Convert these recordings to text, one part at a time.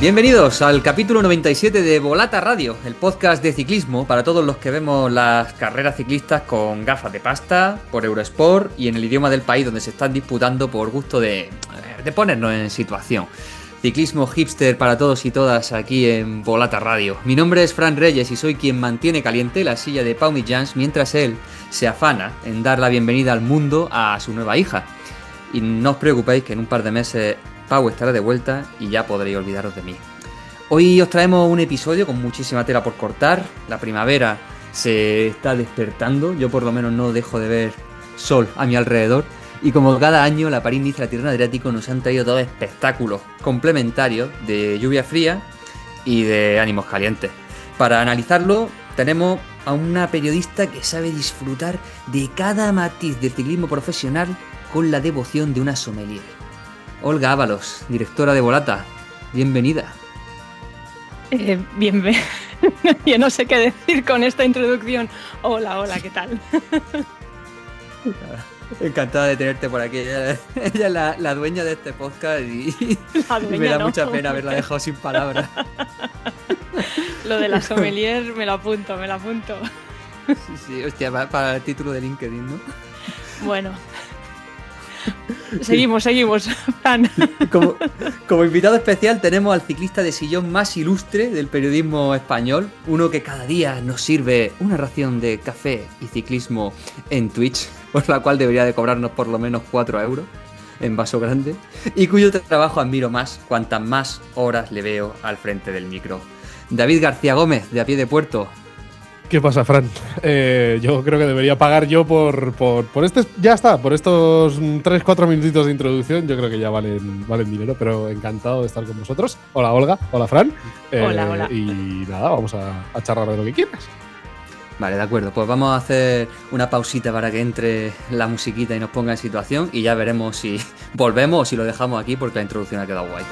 Bienvenidos al capítulo 97 de Volata Radio, el podcast de ciclismo para todos los que vemos las carreras ciclistas con gafas de pasta, por Eurosport y en el idioma del país donde se están disputando por gusto de ponernos en situación. Ciclismo hipster para todos y todas aquí en Volata Radio. Mi nombre es Fran Reyes y soy quien mantiene caliente la silla de Pau Mitjans mientras él se afana en dar la bienvenida al mundo a su nueva hija. Y no os preocupéis que en un par de meses Pau estará de vuelta y ya podréis olvidaros de mí. Hoy os traemos un episodio con muchísima tela por cortar. La primavera se está despertando. Yo por lo menos no dejo de ver sol a mi alrededor. Y como cada año, la París-Niza y la Tirreno Adriático nos han traído dos espectáculos complementarios de lluvia fría y de ánimos calientes. Para analizarlo tenemos a una periodista que sabe disfrutar de cada matiz del ciclismo profesional con la devoción de una sommelier. Olga Ábalos, directora de Volata, bienvenida. Yo no sé qué decir con esta introducción. Hola, ¿qué tal? Encantada de tenerte por aquí. Ella es la dueña de este podcast y me da mucha pena haberla dejado sin palabras. Lo de la sommelier me lo apunto. Sí, hostia, para el título de LinkedIn, ¿no? Bueno. Seguimos, Fran. Como invitado especial tenemos al ciclista de sillón más ilustre del periodismo español, uno que cada día nos sirve una ración de café y ciclismo en Twitch, por la cual debería de cobrarnos por lo menos 4 euros en vaso grande, y cuyo trabajo admiro más cuantas más horas le veo al frente del micro. David García Gómez, de A Pie de Puerto. ¿Qué pasa, Fran? Yo creo que debería pagar yo por este. Ya está, por estos 3-4 minutitos de introducción. Yo creo que ya valen dinero, pero encantado de estar con vosotros. Hola, Olga. Hola, Fran. Hola. Y nada, vamos a charlar de lo que quieras. Vale, de acuerdo. Pues vamos a hacer una pausita para que entre la musiquita y nos ponga en situación. Y ya veremos si volvemos o si lo dejamos aquí porque la introducción ha quedado guay.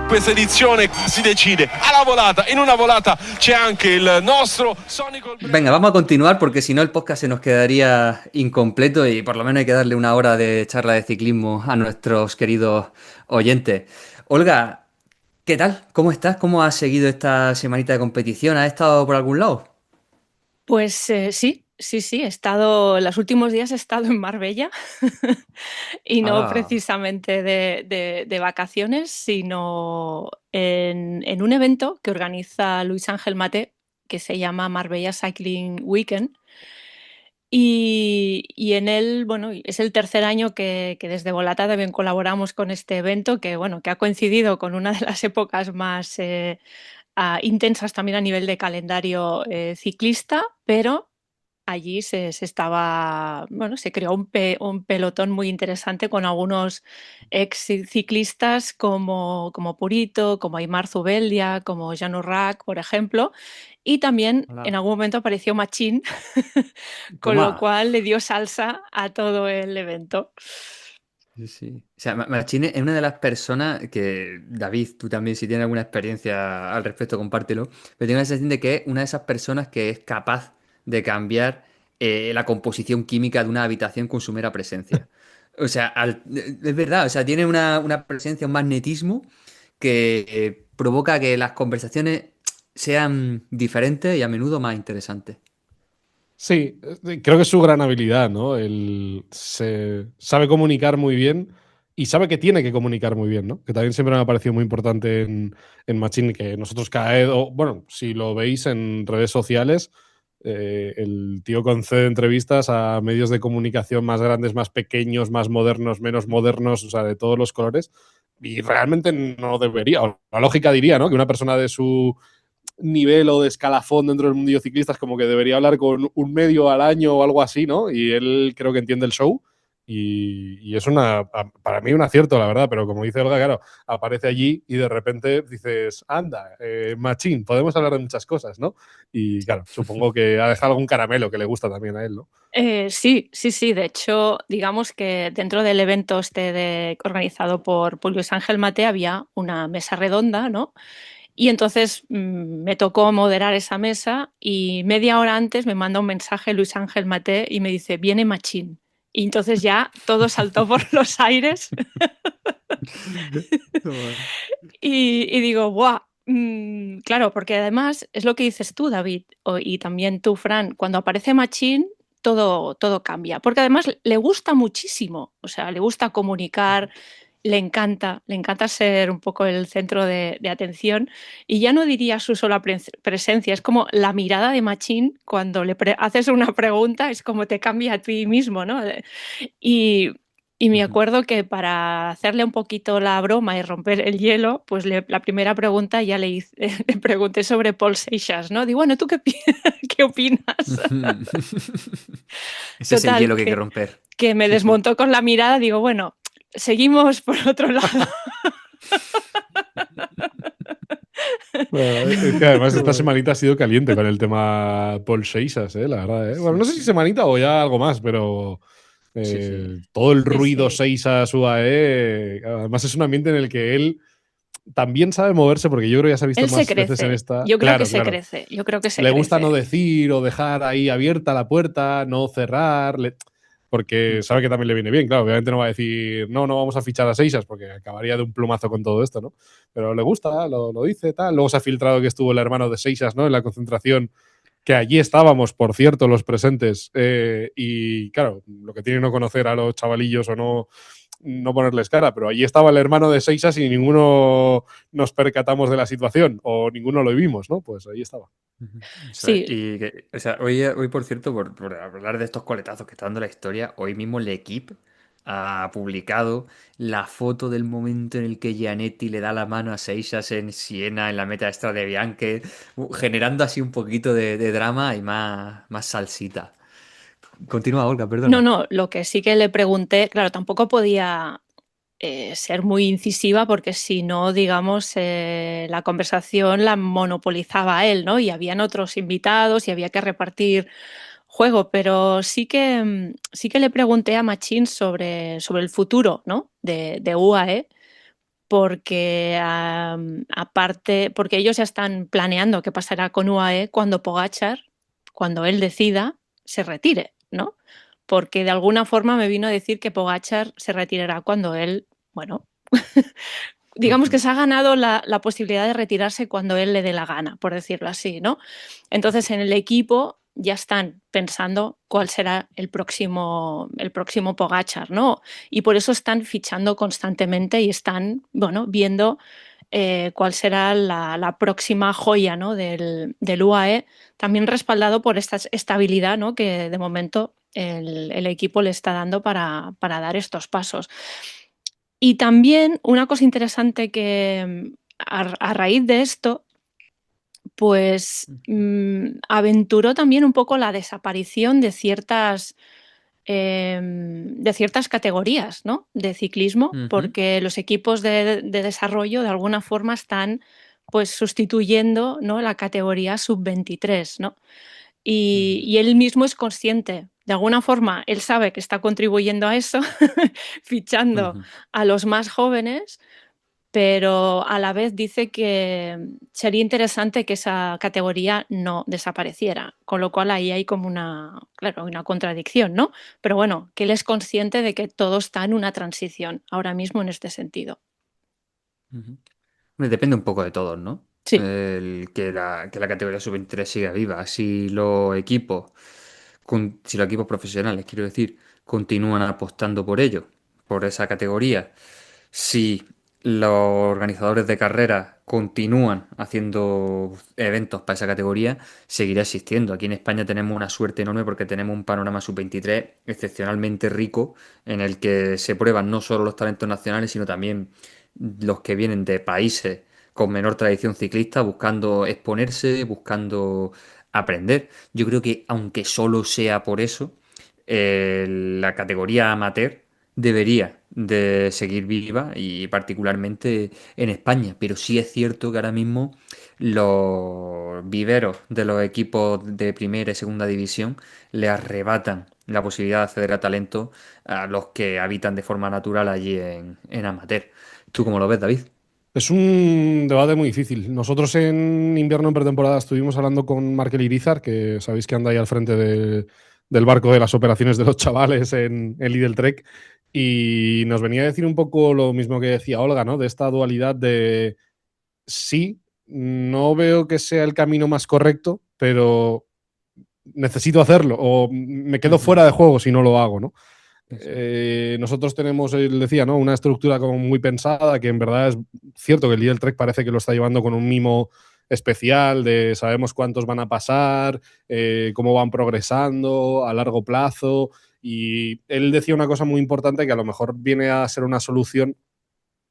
Questa edizione si decide alla volata. In una volata c'è anche il nostro Sonico. Venga, vamos a continuar porque si no el podcast se nos quedaría incompleto y por lo menos hay que darle una hora de charla de ciclismo a nuestros queridos oyentes. Olga, ¿qué tal? ¿Cómo estás? ¿Cómo has seguido esta semanita de competición? ¿Has estado por algún lado? Pues sí. Los últimos días he estado en Marbella y no precisamente de vacaciones, sino en un evento que organiza Luis Ángel Maté, que se llama Marbella Cycling Weekend. Y en él, bueno, es el tercer año que desde Volata también colaboramos con este evento, que ha coincidido con una de las épocas más intensas también a nivel de calendario ciclista, pero allí se creó un pelotón muy interesante con algunos ex ciclistas como Purito, como Aimar Zubeldia, como Jan Urrac, por ejemplo. Y también en algún momento apareció Machín, con lo cual le dio salsa a todo el evento. Sí. O sea, Machín es una de las personas que, David, tú también si tienes alguna experiencia al respecto, compártelo, pero tengo la sensación de que es una de esas personas que es capaz de cambiar la composición química de una habitación con su mera presencia. O sea, es verdad, o sea, tiene una presencia, un magnetismo que provoca que las conversaciones sean diferentes y a menudo más interesantes. Sí, creo que es su gran habilidad, ¿no? Él se sabe comunicar muy bien y sabe que tiene que comunicar muy bien, ¿no? Que también siempre me ha parecido muy importante en Machín, que nosotros cada vez, bueno, si lo veis en redes sociales, el tío concede entrevistas a medios de comunicación más grandes, más pequeños, más modernos, menos modernos, o sea, de todos los colores, y realmente no debería, o la lógica diría, ¿no? Que una persona de su nivel o de escalafón dentro del mundillo ciclista es como que debería hablar con un medio al año o algo así, ¿no? Y él creo que entiende el show y es para mí un acierto, la verdad, pero como dice Olga, claro, aparece allí y de repente dices, anda, Machín, podemos hablar de muchas cosas, ¿no? Y claro, supongo que ha dejado algún caramelo que le gusta también a él, ¿no? Sí. De hecho, digamos que dentro del evento organizado por Luis Ángel Maté había una mesa redonda, ¿no? Y entonces me tocó moderar esa mesa y media hora antes me manda un mensaje Luis Ángel Maté y me dice, viene Machín. Y entonces ya todo saltó por los aires Y digo, ¡buah! Claro, porque además es lo que dices tú, David, y también tú, Fran, cuando aparece Machín, todo cambia. Porque además le gusta muchísimo, o sea, le gusta comunicar, le encanta ser un poco el centro de atención. Y ya no diría su sola presencia, es como la mirada de Machín cuando haces una pregunta, es como te cambia a ti mismo, ¿no? Y, y me acuerdo que para hacerle un poquito la broma y romper el hielo, pues la primera pregunta ya le pregunté sobre Paul Seixas, ¿no? Digo, bueno, ¿tú qué opinas? Ese es el Total, hielo que hay que romper. que me Sí, sí. desmontó con la mirada, digo, bueno, seguimos por otro lado. Bueno, es que además esta semanita ha sido caliente con el tema Paul Seixas, la verdad. Bueno, no sé si semanita o ya algo más, pero Sí. todo el Sí, ruido sí. Seixas UAE, además es un ambiente en el que él también sabe moverse, porque yo creo que ya se ha visto Él se más veces en crece, esta. yo creo que Claro, se claro. crece, yo creo que se Le gusta no crece. decir o dejar ahí abierta la puerta, no cerrar, porque sabe que también le viene bien. Claro, obviamente no va a decir, no vamos a fichar a Seixas, porque acabaría de un plumazo con todo esto, ¿no? Pero le gusta, lo dice, tal. Luego se ha filtrado que estuvo el hermano de Seixas, ¿no? En la concentración, que allí estábamos, por cierto, los presentes. Y claro, lo que tiene no conocer a los chavalillos o no ponerles cara, pero allí estaba el hermano de Seixas y ninguno nos percatamos de la situación o ninguno lo vimos, ¿no? Pues ahí estaba. Sí, O sea, hoy, por cierto, por hablar de estos coletazos que está dando la historia, hoy mismo el equipo ha publicado la foto del momento en el que Gianetti le da la mano a Seixas en Siena, en la meta extra de Bianche, generando así un poquito de drama y más salsita. Continúa, Olga, no, perdona. no, lo que sí que le pregunté, claro, tampoco podía ser muy incisiva porque si no, digamos, la conversación la monopolizaba él, ¿no? Y habían otros invitados y había que repartir juego, pero sí que le pregunté a Machín sobre el futuro, ¿no? de UAE, porque aparte, porque ellos ya están planeando qué pasará con UAE cuando Pogačar, cuando él decida, se retire, ¿no? Porque de alguna forma me vino a decir que Pogačar se retirará cuando él, bueno, digamos que se ha ganado la posibilidad de retirarse cuando él le dé la gana, por decirlo así, ¿no? Entonces en el equipo ya están pensando cuál será el próximo Pogačar, ¿no? Y por eso están fichando constantemente y están, bueno, viendo cuál será la próxima joya, ¿no? del UAE, también respaldado por esta estabilidad, ¿no? Que de momento el equipo le está dando para dar estos pasos. Y también una cosa interesante que a raíz de esto, pues aventuró también un poco la desaparición de ciertas categorías, ¿no? de ciclismo, Ujú. porque los equipos de desarrollo de alguna forma están pues sustituyendo, ¿no? la categoría sub-23, ¿no? Y él mismo es consciente. De alguna forma, él sabe que está contribuyendo a eso, fichando Ujú. a los más jóvenes, pero a la vez dice que sería interesante que esa categoría no desapareciera, con lo cual ahí hay como claro, una contradicción, ¿no? Pero bueno, que él es consciente de que todo está en una transición ahora mismo en este sentido. Ujú. Hombre, depende un poco de todos, ¿no? Sí, Que la categoría sub-23 siga viva. Si los equipos profesionales, quiero decir, continúan apostando por ello, por esa categoría, si los organizadores de carreras continúan haciendo eventos para esa categoría, seguirá existiendo. Aquí en España tenemos una suerte enorme porque tenemos un panorama sub-23 excepcionalmente rico en el que se prueban no solo los talentos nacionales, sino también los que vienen de países con menor tradición ciclista, buscando exponerse, buscando aprender. Yo creo que aunque solo sea por eso, la categoría amateur debería de seguir viva y particularmente en España, pero sí es cierto que ahora mismo los viveros de los equipos de primera y segunda división le arrebatan la posibilidad de acceder a talento a los que habitan de forma natural allí en amateur. ¿Tú cómo lo ves, David? Es un debate muy difícil. Nosotros en invierno, en pretemporada, estuvimos hablando con Markel Irizar, que sabéis que anda ahí al frente del barco de las operaciones de los chavales en Lidl Trek, Y nos venía a decir un poco lo mismo que decía Olga, ¿no? De esta dualidad de sí, no veo que sea el camino más correcto, pero necesito hacerlo o me quedo Ujú. fuera de juego si no lo hago, ¿no? Eso. Nosotros tenemos, él decía, ¿no? Una estructura como muy pensada, que en verdad es cierto que el Lidl Trek parece que lo está llevando con un mimo especial de sabemos cuántos van a pasar, cómo van progresando a largo plazo. Y él decía una cosa muy importante que a lo mejor viene a ser una solución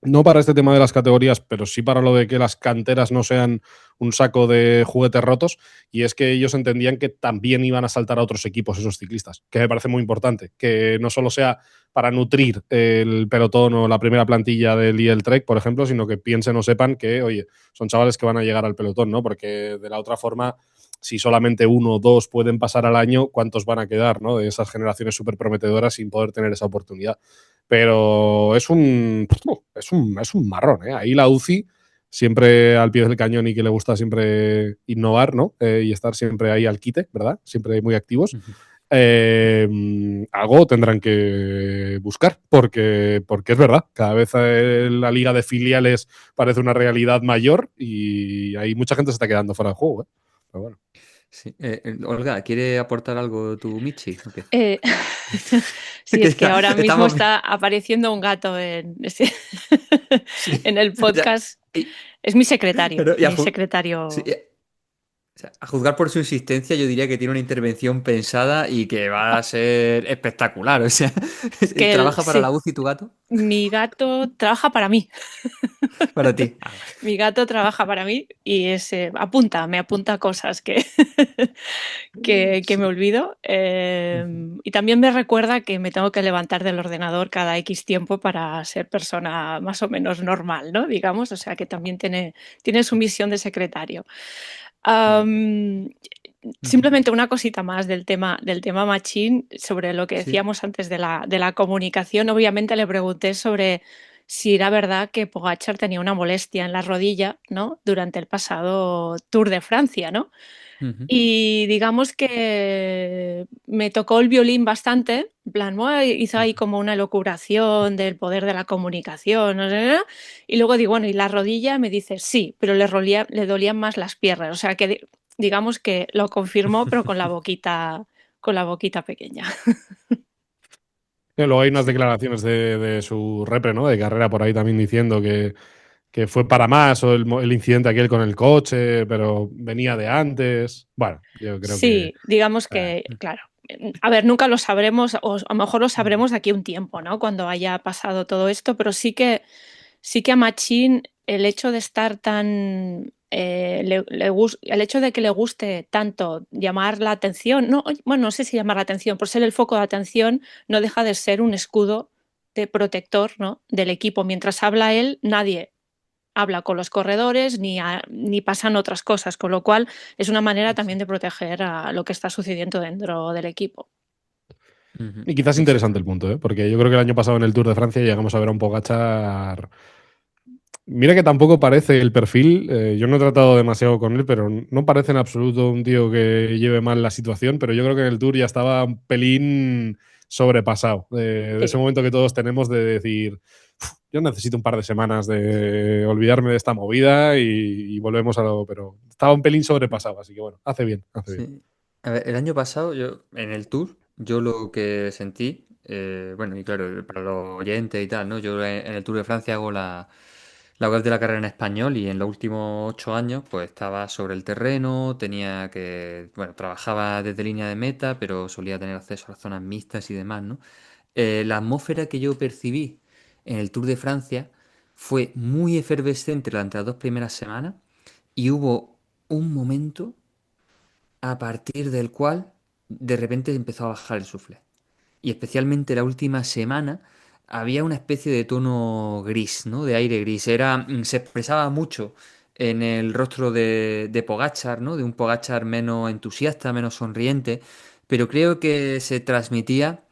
no para este tema de las categorías, pero sí para lo de que las canteras no sean un saco de juguetes rotos, y es que ellos entendían que también iban a saltar a otros equipos esos ciclistas, que me parece muy importante, que no solo sea para nutrir el pelotón o la primera plantilla del IEL Trek, por ejemplo, sino que piensen o sepan que, oye, son chavales que van a llegar al pelotón, ¿no? Porque de la otra forma, si solamente uno o dos pueden pasar al año, ¿cuántos van a quedar, ¿no? De esas generaciones súper prometedoras sin poder tener esa oportunidad. Pero es un marrón, ¿eh? Ahí la UCI siempre al pie del cañón y que le gusta siempre innovar, ¿no? Y estar siempre ahí al quite, ¿verdad? Siempre muy activos. Ujú. Algo tendrán que buscar, porque es verdad, cada vez la liga de filiales parece una realidad mayor y hay mucha gente que se está quedando fuera de juego, ¿eh? Pero bueno. Sí. Olga, ¿quiere aportar algo tu Michi? ¿O qué? Sí, Que es que ahora mismo estamos. está apareciendo un gato Sí. en el Ya. podcast. Y, Es mi secretario, pero, y a, mi ju- sí, secretario. o sea, a juzgar por su insistencia, yo diría que tiene una intervención pensada y que va a ser espectacular. O sea, Es que ¿trabaja para la sí, UCI tu gato? mi gato trabaja para mí. Para ti. Ah, vale. Mi gato trabaja para mí y me apunta cosas que me Sí. olvido. Ujú. Y también me recuerda que me tengo que levantar del ordenador cada X tiempo para ser persona más o menos normal, ¿no? Digamos, o sea que también tiene su misión de secretario. Bueno. Am, Ujú. Simplemente una cosita más del tema Machín, sobre lo que Sí. decíamos antes de la comunicación. Obviamente le pregunté sobre si era verdad que Pogačar tenía una molestia en la rodilla, ¿no? Durante el pasado Tour de Francia, ¿no? Ujú. Y digamos que me tocó el violín bastante, en plan, hizo ahí Ujú. como una elucubración del poder de la comunicación, no sé qué, y luego digo, bueno, ¿y la rodilla? Me dice, sí, pero le dolían más las piernas, o sea que digamos que lo confirmó, pero con la boquita pequeña. Luego hay unas Sí. declaraciones de su repre, ¿no? De carrera por ahí también diciendo que fue para más o el incidente aquel con el coche, pero venía de antes. Bueno, yo creo que... Sí, digamos eh, que, claro. A ver, nunca lo sabremos, o a lo mejor lo Ujú. sabremos de aquí a un tiempo, ¿no? Cuando haya pasado todo esto, pero sí que a Machín el hecho de estar tan. El hecho de que le guste tanto llamar la atención, no, bueno, no sé si llamar la atención, por ser el foco de atención, no deja de ser un escudo de protector, ¿no? Del equipo. Mientras habla él, nadie habla con los corredores ni pasan otras cosas, con lo cual es una manera Sí. también de proteger a lo que está sucediendo dentro del equipo. Ujú. y quizás interesante el Exactamente. punto, ¿eh? Porque yo creo que el año pasado en el Tour de Francia llegamos a ver a un Pogačar. Mira que tampoco parece el perfil, yo no he tratado demasiado con él, pero no parece en absoluto un tío que lleve mal la situación, pero yo creo que en el Tour ya estaba un pelín sobrepasado, de ese Sí. momento que todos tenemos de decir, yo necesito un par de semanas de olvidarme de esta movida y volvemos a lo, pero estaba un pelín sobrepasado, así que bueno, hace bien, hace bien. Sí. A ver, el año pasado, yo, en el tour, yo lo que sentí, bueno, y claro, para los oyentes y tal, ¿no? Yo en el Tour de Francia hago la web de la carrera en español y en los últimos 8 años, pues estaba sobre el terreno, tenía que, bueno, trabajaba desde línea de meta, pero solía tener acceso a las zonas mixtas y demás, ¿no? La atmósfera que yo percibí en el Tour de Francia fue muy efervescente durante las 2 primeras semanas y hubo un momento a partir del cual de repente empezó a bajar el sufle. Y especialmente la última semana había una especie de tono gris, ¿no? De aire gris. Se expresaba mucho en el rostro de Pogáčar, ¿no? De un Pogáčar menos entusiasta, menos sonriente, pero creo que se transmitía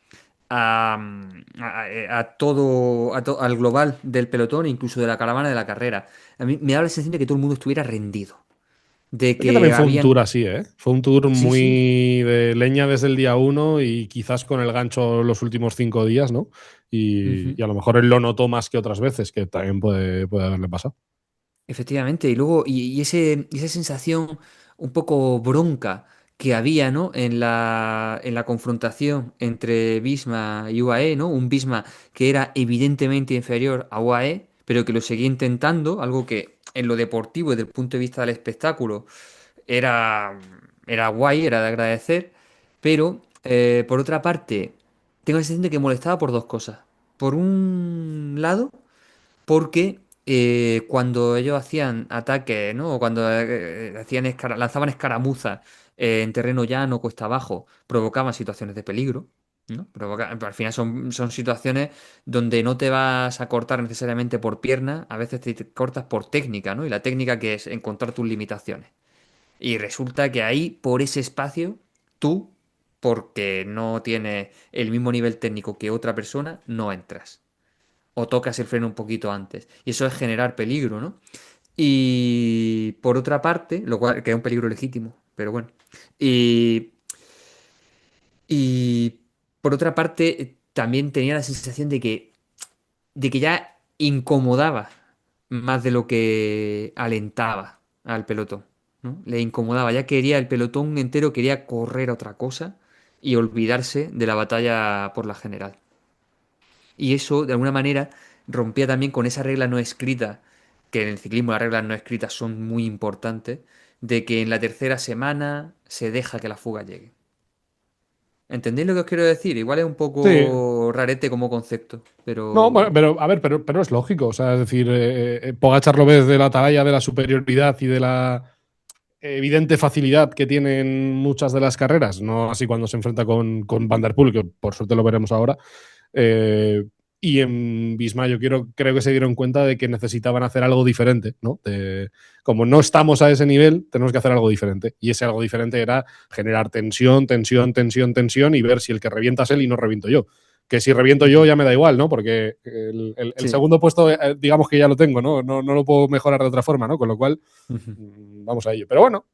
a todo, al global del pelotón, incluso de la caravana de la carrera. A mí me da la sensación de que todo el mundo estuviera rendido, de Creo que que también fue un habían. tour así, ¿eh? Fue un tour Sí, sí. muy de leña desde el día uno y quizás con el gancho los últimos 5 días, ¿no? y a lo mejor él lo notó más que otras veces, que también puede haberle pasado. Efectivamente, y luego, esa sensación un poco bronca que había, ¿no? En la confrontación entre Visma y UAE, ¿no? Un Visma que era evidentemente inferior a UAE, pero que lo seguía intentando, algo que en lo deportivo y desde el punto de vista del espectáculo era, era guay, era de agradecer, pero por otra parte, tengo la sensación de que molestaba por dos cosas. Por un lado, porque cuando ellos hacían ataques, ¿no? O cuando lanzaban escaramuzas en terreno llano, cuesta abajo, provocaban situaciones de peligro, ¿no? Al final son situaciones donde no te vas a cortar necesariamente por pierna, a veces te cortas por técnica, ¿no? Y la técnica que es encontrar tus limitaciones. Y resulta que ahí, por ese espacio, tú, porque no tienes el mismo nivel técnico que otra persona, no entras o tocas el freno un poquito antes. Y eso es generar peligro, ¿no? Y por otra parte, lo cual que es un peligro legítimo, pero bueno. Y, y por otra parte, también tenía la sensación de que ya incomodaba más de lo que alentaba al pelotón, ¿no? Le incomodaba, ya quería el pelotón entero, quería correr a otra cosa y olvidarse de la batalla por la general. Y eso, de alguna manera, rompía también con esa regla no escrita, que en el ciclismo las reglas no escritas son muy importantes, de que en la tercera semana se deja que la fuga llegue. ¿Entendéis lo que os quiero decir? Igual es un Sí. poco rarete como concepto, No, bueno, pero... pero a ver, pero es lógico. O sea, es decir, Pogačar lo ves de la atalaya de la superioridad y de la evidente facilidad que tienen muchas de las carreras, no así cuando se enfrenta con Van der Poel, que por suerte lo veremos ahora. Eh, y en Visma yo creo que se dieron cuenta de que necesitaban hacer algo diferente, ¿no? Como no estamos a ese nivel, tenemos que hacer algo diferente. Y ese algo diferente era generar tensión, tensión, tensión, tensión y ver si el que revienta es él y no reviento yo. Que si reviento yo Ujú. ya me da igual, ¿no? Porque el Sí. segundo puesto, digamos que ya lo tengo, ¿no? No lo puedo mejorar de otra forma, ¿no? Con lo cual, Ujú. vamos a ello. Pero bueno,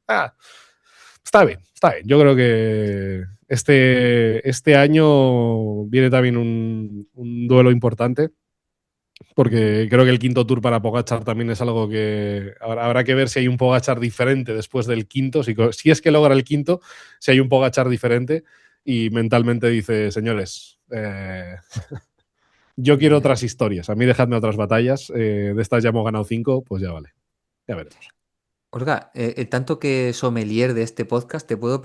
está bien, está bien. Yo creo que este año viene también un duelo importante, porque creo que el quinto Tour para Pogačar también es algo que habrá que ver si hay un Pogačar diferente después del quinto, si es que logra el quinto, si hay un Pogačar diferente y mentalmente dice, señores, yo quiero Ya. otras historias, a mí dejadme otras batallas, de estas ya hemos ganado 5, pues ya vale, ya veremos. Olga, tanto que sommelier de este podcast, te puedo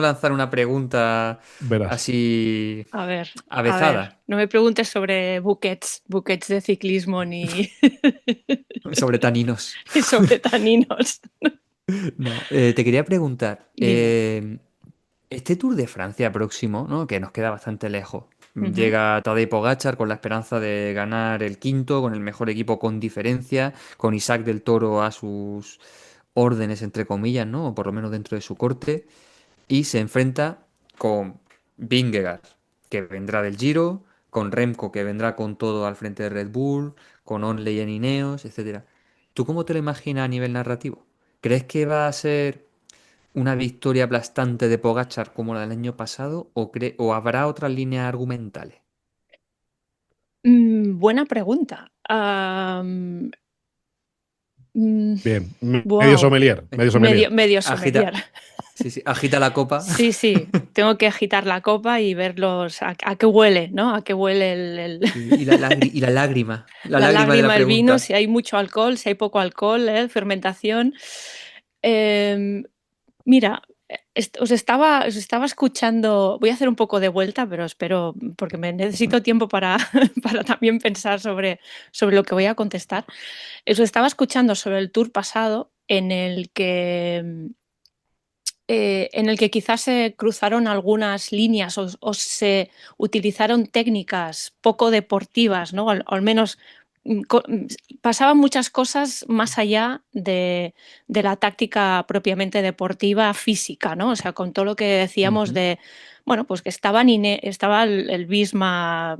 lanzar una pregunta Verás. así A ver, avezada no me preguntes sobre buquets de ciclismo ni sobre taninos. sobre taninos. No, te quería preguntar, Dime. este Tour de Francia próximo, ¿no? Que nos queda bastante lejos. Ujú. Llega Tadej Pogačar con la esperanza de ganar el quinto, con el mejor equipo con diferencia, con Isaac del Toro a sus órdenes, entre comillas, ¿no? O por lo menos dentro de su corte. Y se enfrenta con Vingegaard, que vendrá del Giro, con Remco, que vendrá con todo al frente de Red Bull, con Onley en Ineos, etcétera. ¿Tú cómo te lo imaginas a nivel narrativo? ¿Crees que va a ser una victoria aplastante de Pogachar como la del año pasado o habrá otras líneas argumentales? Buena pregunta. Bien, medio Wow, sommelier, medio sommelier. medio sommelier. Agita, sí, sí, agita la copa. Sí, sí, tengo que agitar la copa y verlos a qué huele, ¿no? A qué huele Y la lágrima, la la lágrima de la lágrima, el vino, pregunta. si hay mucho alcohol, si hay poco alcohol, fermentación. Em, Mira, os estaba escuchando, voy a hacer un poco de vuelta, pero espero, porque me necesito tiempo para, para también pensar sobre lo que voy a contestar. Os estaba escuchando sobre el tour pasado en el que quizás se cruzaron algunas líneas o se utilizaron técnicas poco deportivas, ¿no? O al menos pasaban muchas cosas más allá de la táctica propiamente deportiva física, ¿no? O sea, con todo lo que decíamos Ujú. de, bueno, pues que estaba el Visma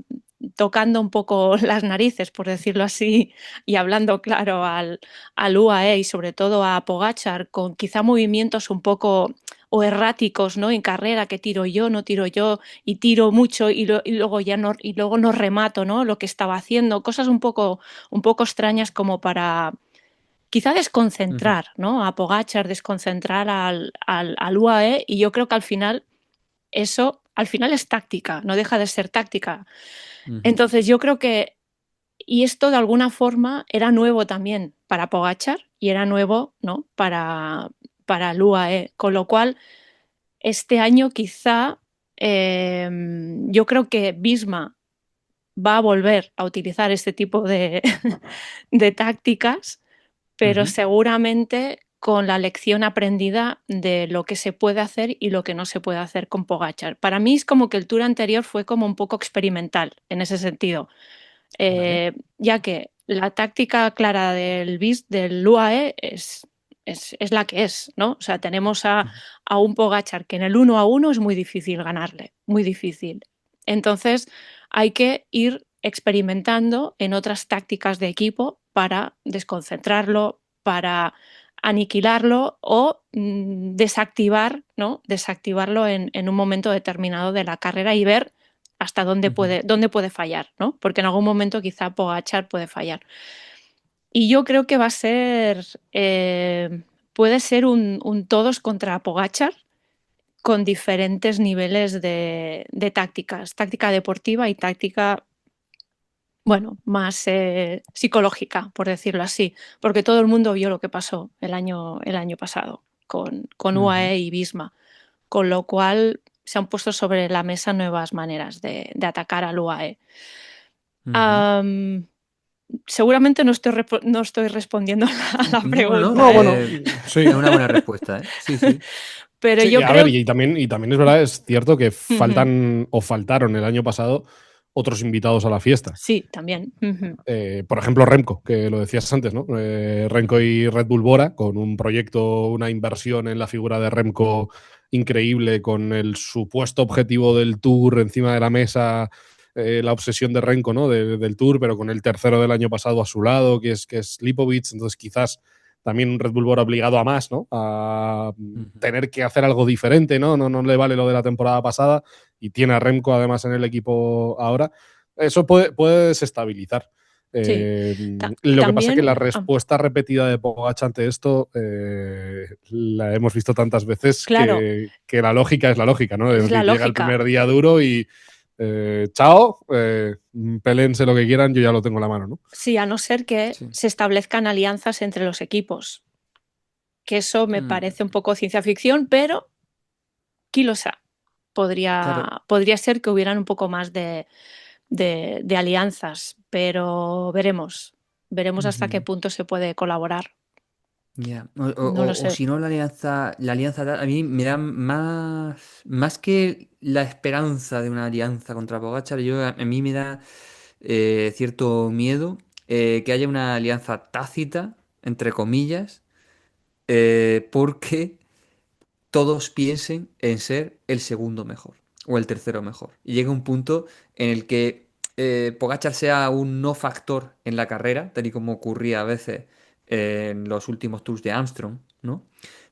tocando un poco las narices, por decirlo así, y hablando claro al UAE y sobre todo a Pogachar, con quizá movimientos un poco o erráticos, ¿no? En carrera, que tiro yo, no tiro yo, y tiro mucho y luego ya no, y luego no remato, ¿no? Lo que estaba haciendo, cosas un poco extrañas como para quizá desconcentrar, ¿no? A Pogačar, desconcentrar al UAE, y yo creo que al final eso es táctica, no deja de ser táctica. Entonces yo creo que, y esto de alguna forma era nuevo también para Pogačar y era nuevo, ¿no? para el UAE, con lo cual este año quizá yo creo que Visma va a volver a utilizar este tipo de tácticas, pero seguramente con la lección aprendida de lo que se puede hacer y lo que no se puede hacer con Pogačar. Para mí es como que el Tour anterior fue como un poco experimental en ese sentido, ya que la táctica clara del UAE es la que es, ¿no? O sea, tenemos a un Pogačar que en el 1-1 es muy difícil ganarle, muy difícil. Entonces hay que ir experimentando en otras tácticas de equipo para desconcentrarlo, para aniquilarlo o desactivarlo en un momento determinado de la carrera y ver hasta dónde puede fallar, ¿no? Porque en algún momento quizá Pogačar puede fallar. Y yo creo que va a ser, puede ser un todos contra Pogačar con diferentes niveles de tácticas, táctica deportiva y táctica, bueno, más psicológica, por decirlo así, porque todo el mundo vio lo que pasó el año pasado con UAE y Visma, con lo cual se han puesto sobre la mesa nuevas maneras de atacar al UAE. Seguramente no estoy respondiendo a la pregunta. No, bueno, sí. Es una buena respuesta, ¿eh? Sí, sí. Pero sí, yo creo... y también es verdad, es cierto que faltaron el año pasado otros invitados a la fiesta. Sí, también. Por ejemplo, Remco, que lo decías antes, ¿no? Remco y Red Bull Bora, con un proyecto, una inversión en la figura de Remco increíble, con el supuesto objetivo del Tour encima de la mesa, la obsesión de Remco, ¿no? Del Tour, pero con el tercero del año pasado a su lado, que es Lipovic. Entonces quizás también un Red Bull Bora obligado a más, ¿no? A tener que hacer algo diferente, ¿no? No le vale lo de la temporada pasada y tiene a Remco además en el equipo ahora. Eso puede desestabilizar. Sí. Lo que pasa es que la respuesta repetida de Pogačar ante esto la hemos visto tantas veces, claro, que la lógica es la lógica, ¿no? Es la llega lógica. el primer día duro y chao, pelense lo que quieran, yo ya lo tengo en la mano, ¿no? Sí, a no ser que se establezcan alianzas entre los equipos, que eso me parece un poco ciencia ficción, pero ¿quién lo sabe? Podría ser que hubieran un poco más de alianzas, pero veremos hasta qué punto se puede colaborar. Ya. No lo sé. O si no, la alianza a mí me da más que la esperanza de una alianza contra Pogačar, a mí me da cierto miedo que haya una alianza tácita, entre comillas, porque todos piensen en ser el segundo mejor o el tercero mejor. Y llega un punto en el que Pogačar sea un no factor en la carrera, tal y como ocurría a veces en los últimos tours de Armstrong, ¿no?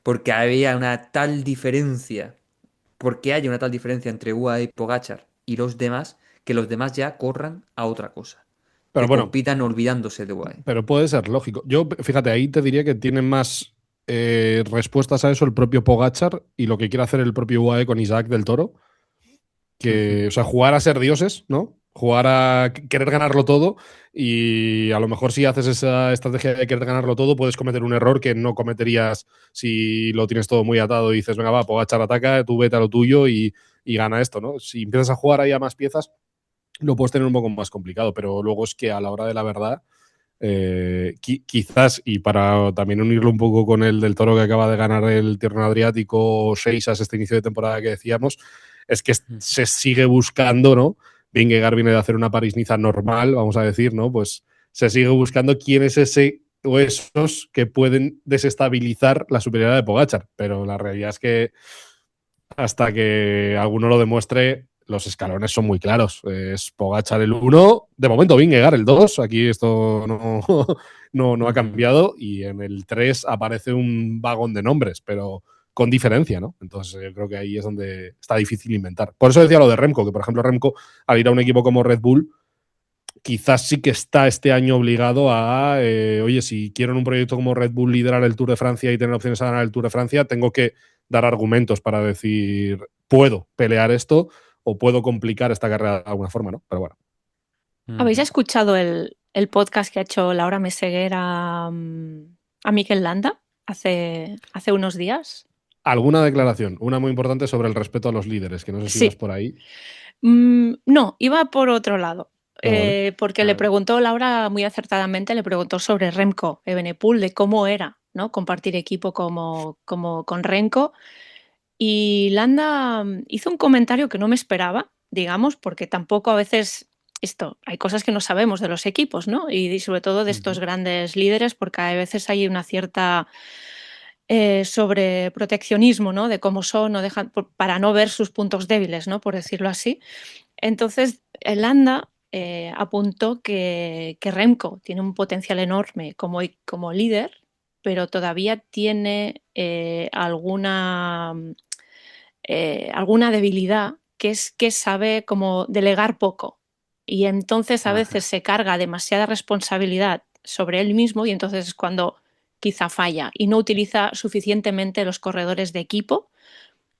Porque había una tal diferencia, porque hay una tal diferencia entre UAE y Pogačar y los demás, que los demás ya corran a otra cosa. Pero que bueno, compitan olvidándose de UAE. Pero puede ser lógico. Yo, fíjate, ahí te diría que tiene más respuestas a eso el propio Pogačar y lo que quiere hacer el propio UAE con Isaac del Toro. O sea, jugar a ser dioses, ¿no? Jugar a querer ganarlo todo, y a lo mejor si haces esa estrategia de querer ganarlo todo puedes cometer un error que no cometerías si lo tienes todo muy atado y dices, venga, va, Pogačar ataca, tú vete a lo tuyo y gana esto, ¿no? Si empiezas a jugar ahí a más piezas, lo puedes tener un poco más complicado, pero luego es que a la hora de la verdad, quizás, y para también unirlo un poco con el del Toro que acaba de ganar el Tirreno Adriático, Seixas este inicio de temporada que decíamos, es que se sigue buscando, ¿no? Vingegaard viene de hacer una París-Niza normal, vamos a decir, ¿no? Pues se sigue buscando quién es ese o esos que pueden desestabilizar la superioridad de Pogačar, pero la realidad es que hasta que alguno lo demuestre, los escalones son muy claros. Es Pogačar el 1, de momento Vingegaard el 2, aquí esto no ha cambiado, y en el 3 aparece un vagón de nombres, pero con diferencia, ¿no? Entonces yo creo que ahí es donde está difícil inventar. Por eso decía lo de Remco, que por ejemplo Remco, al ir a un equipo como Red Bull, quizás sí que está este año obligado a, oye, si quiero en un proyecto como Red Bull liderar el Tour de Francia y tener opciones a ganar el Tour de Francia, tengo que dar argumentos para decir, puedo pelear esto o puedo complicar esta carrera de alguna forma, ¿no? Pero bueno. ¿Habéis escuchado el podcast que ha hecho Laura Meseguer a Mikel Landa hace unos días? ¿Alguna declaración? Una muy importante sobre el respeto a los líderes, que no sé si vas Sí. por ahí. No, iba por otro lado. Vale. Porque le preguntó, Laura muy acertadamente, le preguntó sobre Remco Evenepoel, de cómo era, ¿no? Compartir equipo como con Remco. Y Landa hizo un comentario que no me esperaba, digamos, porque tampoco a veces hay cosas que no sabemos de los equipos, ¿no? Y sobre todo de estos grandes líderes, porque a veces hay una cierta sobreproteccionismo, ¿no? De cómo son, no dejan, para no ver sus puntos débiles, ¿no? Por decirlo así. Entonces, Landa apuntó que Remco tiene un potencial enorme como líder, pero todavía tiene alguna debilidad, que es que sabe como delegar poco. Y entonces a veces se carga demasiada responsabilidad sobre él mismo y entonces es cuando quizá falla y no utiliza suficientemente los corredores de equipo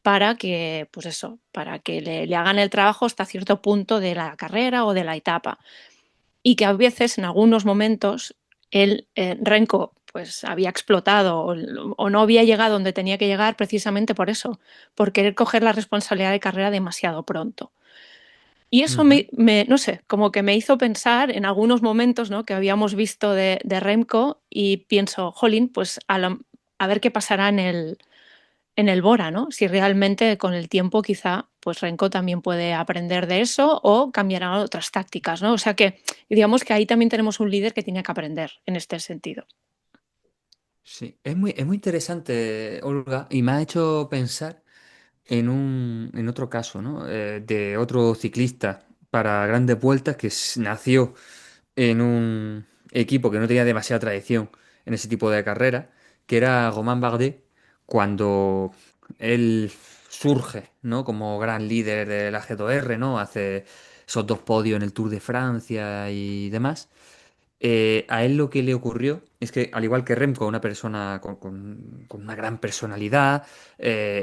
para que, pues eso, para que le hagan el trabajo hasta cierto punto de la carrera o de la etapa. Y que a veces, en algunos momentos, Renko, pues había explotado o no había llegado donde tenía que llegar precisamente por eso, por querer coger la responsabilidad de carrera demasiado pronto. Y eso no sé, como que me hizo pensar en algunos momentos, ¿no? Que habíamos visto de Remco y pienso, jolín, pues a ver qué pasará en el Bora, ¿no? Si realmente con el tiempo quizá pues Renko también puede aprender de eso o cambiará otras tácticas, ¿no? O sea que digamos que ahí también tenemos un líder que tiene que aprender en este sentido. Sí, es muy interesante, Olga, y me ha hecho pensar en otro caso, ¿no? De otro ciclista para grandes vueltas que nació en un equipo que no tenía demasiada tradición en ese tipo de carrera, que era Romain Bardet, cuando él surge, ¿no? Como gran líder de la G2R, ¿no? Hace esos 2 podios en el Tour de Francia y demás. A él lo que le ocurrió es que, al igual que Remco, una persona con una gran personalidad,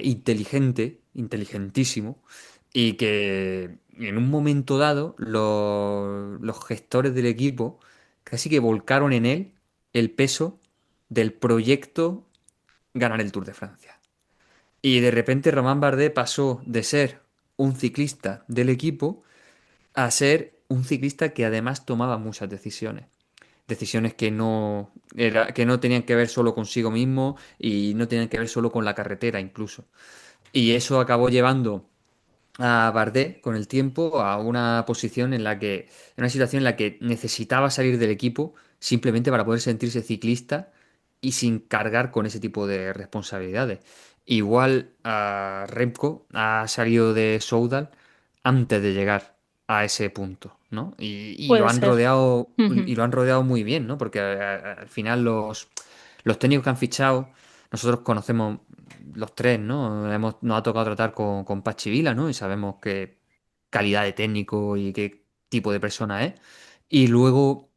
inteligente, inteligentísimo, y que en un momento dado los gestores del equipo casi que volcaron en él el peso del proyecto ganar el Tour de Francia. Y de repente Román Bardet pasó de ser un ciclista del equipo a ser un ciclista que además tomaba muchas decisiones. Decisiones que no tenían que ver solo consigo mismo y no tenían que ver solo con la carretera incluso. Y eso acabó llevando a Bardet con el tiempo a una posición en una situación en la que necesitaba salir del equipo simplemente para poder sentirse ciclista y sin cargar con ese tipo de responsabilidades. Igual a Remco ha salido de Soudal antes de llegar a ese punto, ¿no? Y lo Puede han ser. rodeado, Ujú. y lo han rodeado muy bien, ¿no? Porque al final los técnicos que han fichado, nosotros conocemos los tres, ¿no? Nos ha tocado tratar con Pachi Vila, ¿no? Y sabemos qué calidad de técnico y qué tipo de persona es. Y luego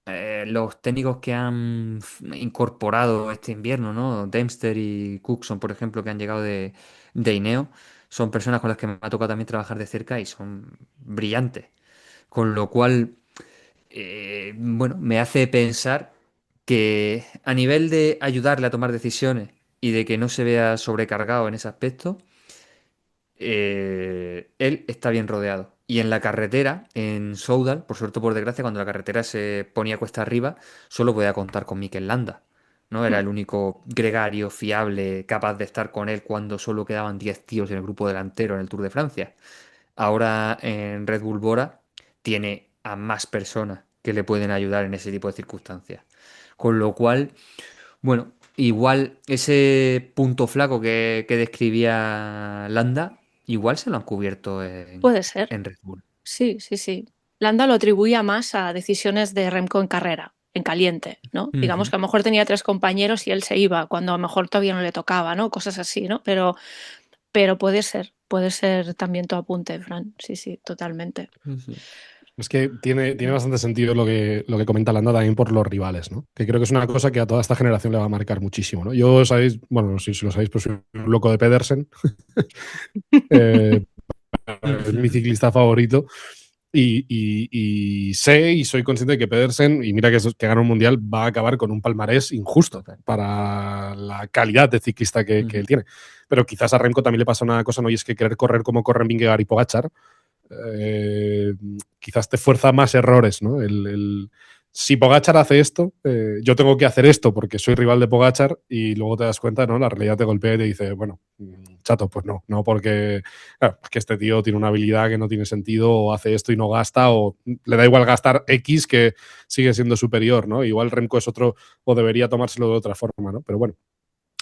los técnicos que han incorporado este invierno, ¿no? Dempster y Cookson, por ejemplo, que han llegado de Ineo, son personas con las que me ha tocado también trabajar de cerca y son brillantes. Con lo cual, bueno, me hace pensar que a nivel de ayudarle a tomar decisiones y de que no se vea sobrecargado en ese aspecto, él está bien rodeado. Y en la carretera, en Soudal, por suerte o por desgracia, cuando la carretera se ponía cuesta arriba, solo podía contar con Mikel Landa. ¿No? Era el único gregario fiable capaz de estar con él cuando solo quedaban 10 tíos en el grupo delantero en el Tour de Francia. Ahora en Red Bull Bora tiene a más personas que le pueden ayudar en ese tipo de circunstancias. Con lo cual, bueno, igual ese punto flaco que describía Landa, igual se lo han cubierto Puede ser. en Red Bull. Sí, sí, sí. Landa lo atribuía más a decisiones de Remco en carrera, en caliente, ¿no? Digamos Ujú. que a lo mejor tenía 3 compañeros y él se iba cuando a lo mejor todavía no le tocaba, ¿no? Cosas así, ¿no? Pero puede ser también tu apunte, Fran. Sí, sí, totalmente. Sí. Es que tiene bastante sentido lo que comenta Landa también por los rivales, ¿no? Que creo que es una cosa que a toda esta generación le va a marcar muchísimo, ¿no? Yo sabéis, bueno, no sé si lo sabéis, pero soy un loco de Pedersen. Eh, es mi ciclista favorito. Y sé y soy consciente de que Pedersen, y mira que gana un mundial, va a acabar con un palmarés injusto Total. para la calidad de ciclista que Ujú. él tiene. Pero quizás a Remco también le pasa una cosa, ¿no? Y es que querer correr como corren Vingegaard y Pogačar, quizás te fuerza más errores, ¿no? Si Pogačar hace esto, yo tengo que hacer esto porque soy rival de Pogačar, y luego te das cuenta, ¿no? La realidad te golpea y te dice, bueno, chato, pues no porque claro, es que este tío tiene una habilidad que no tiene sentido, o hace esto y no gasta, o le da igual gastar X que sigue siendo superior, ¿no? Igual Remco es otro, o debería tomárselo de otra forma, ¿no? Pero bueno,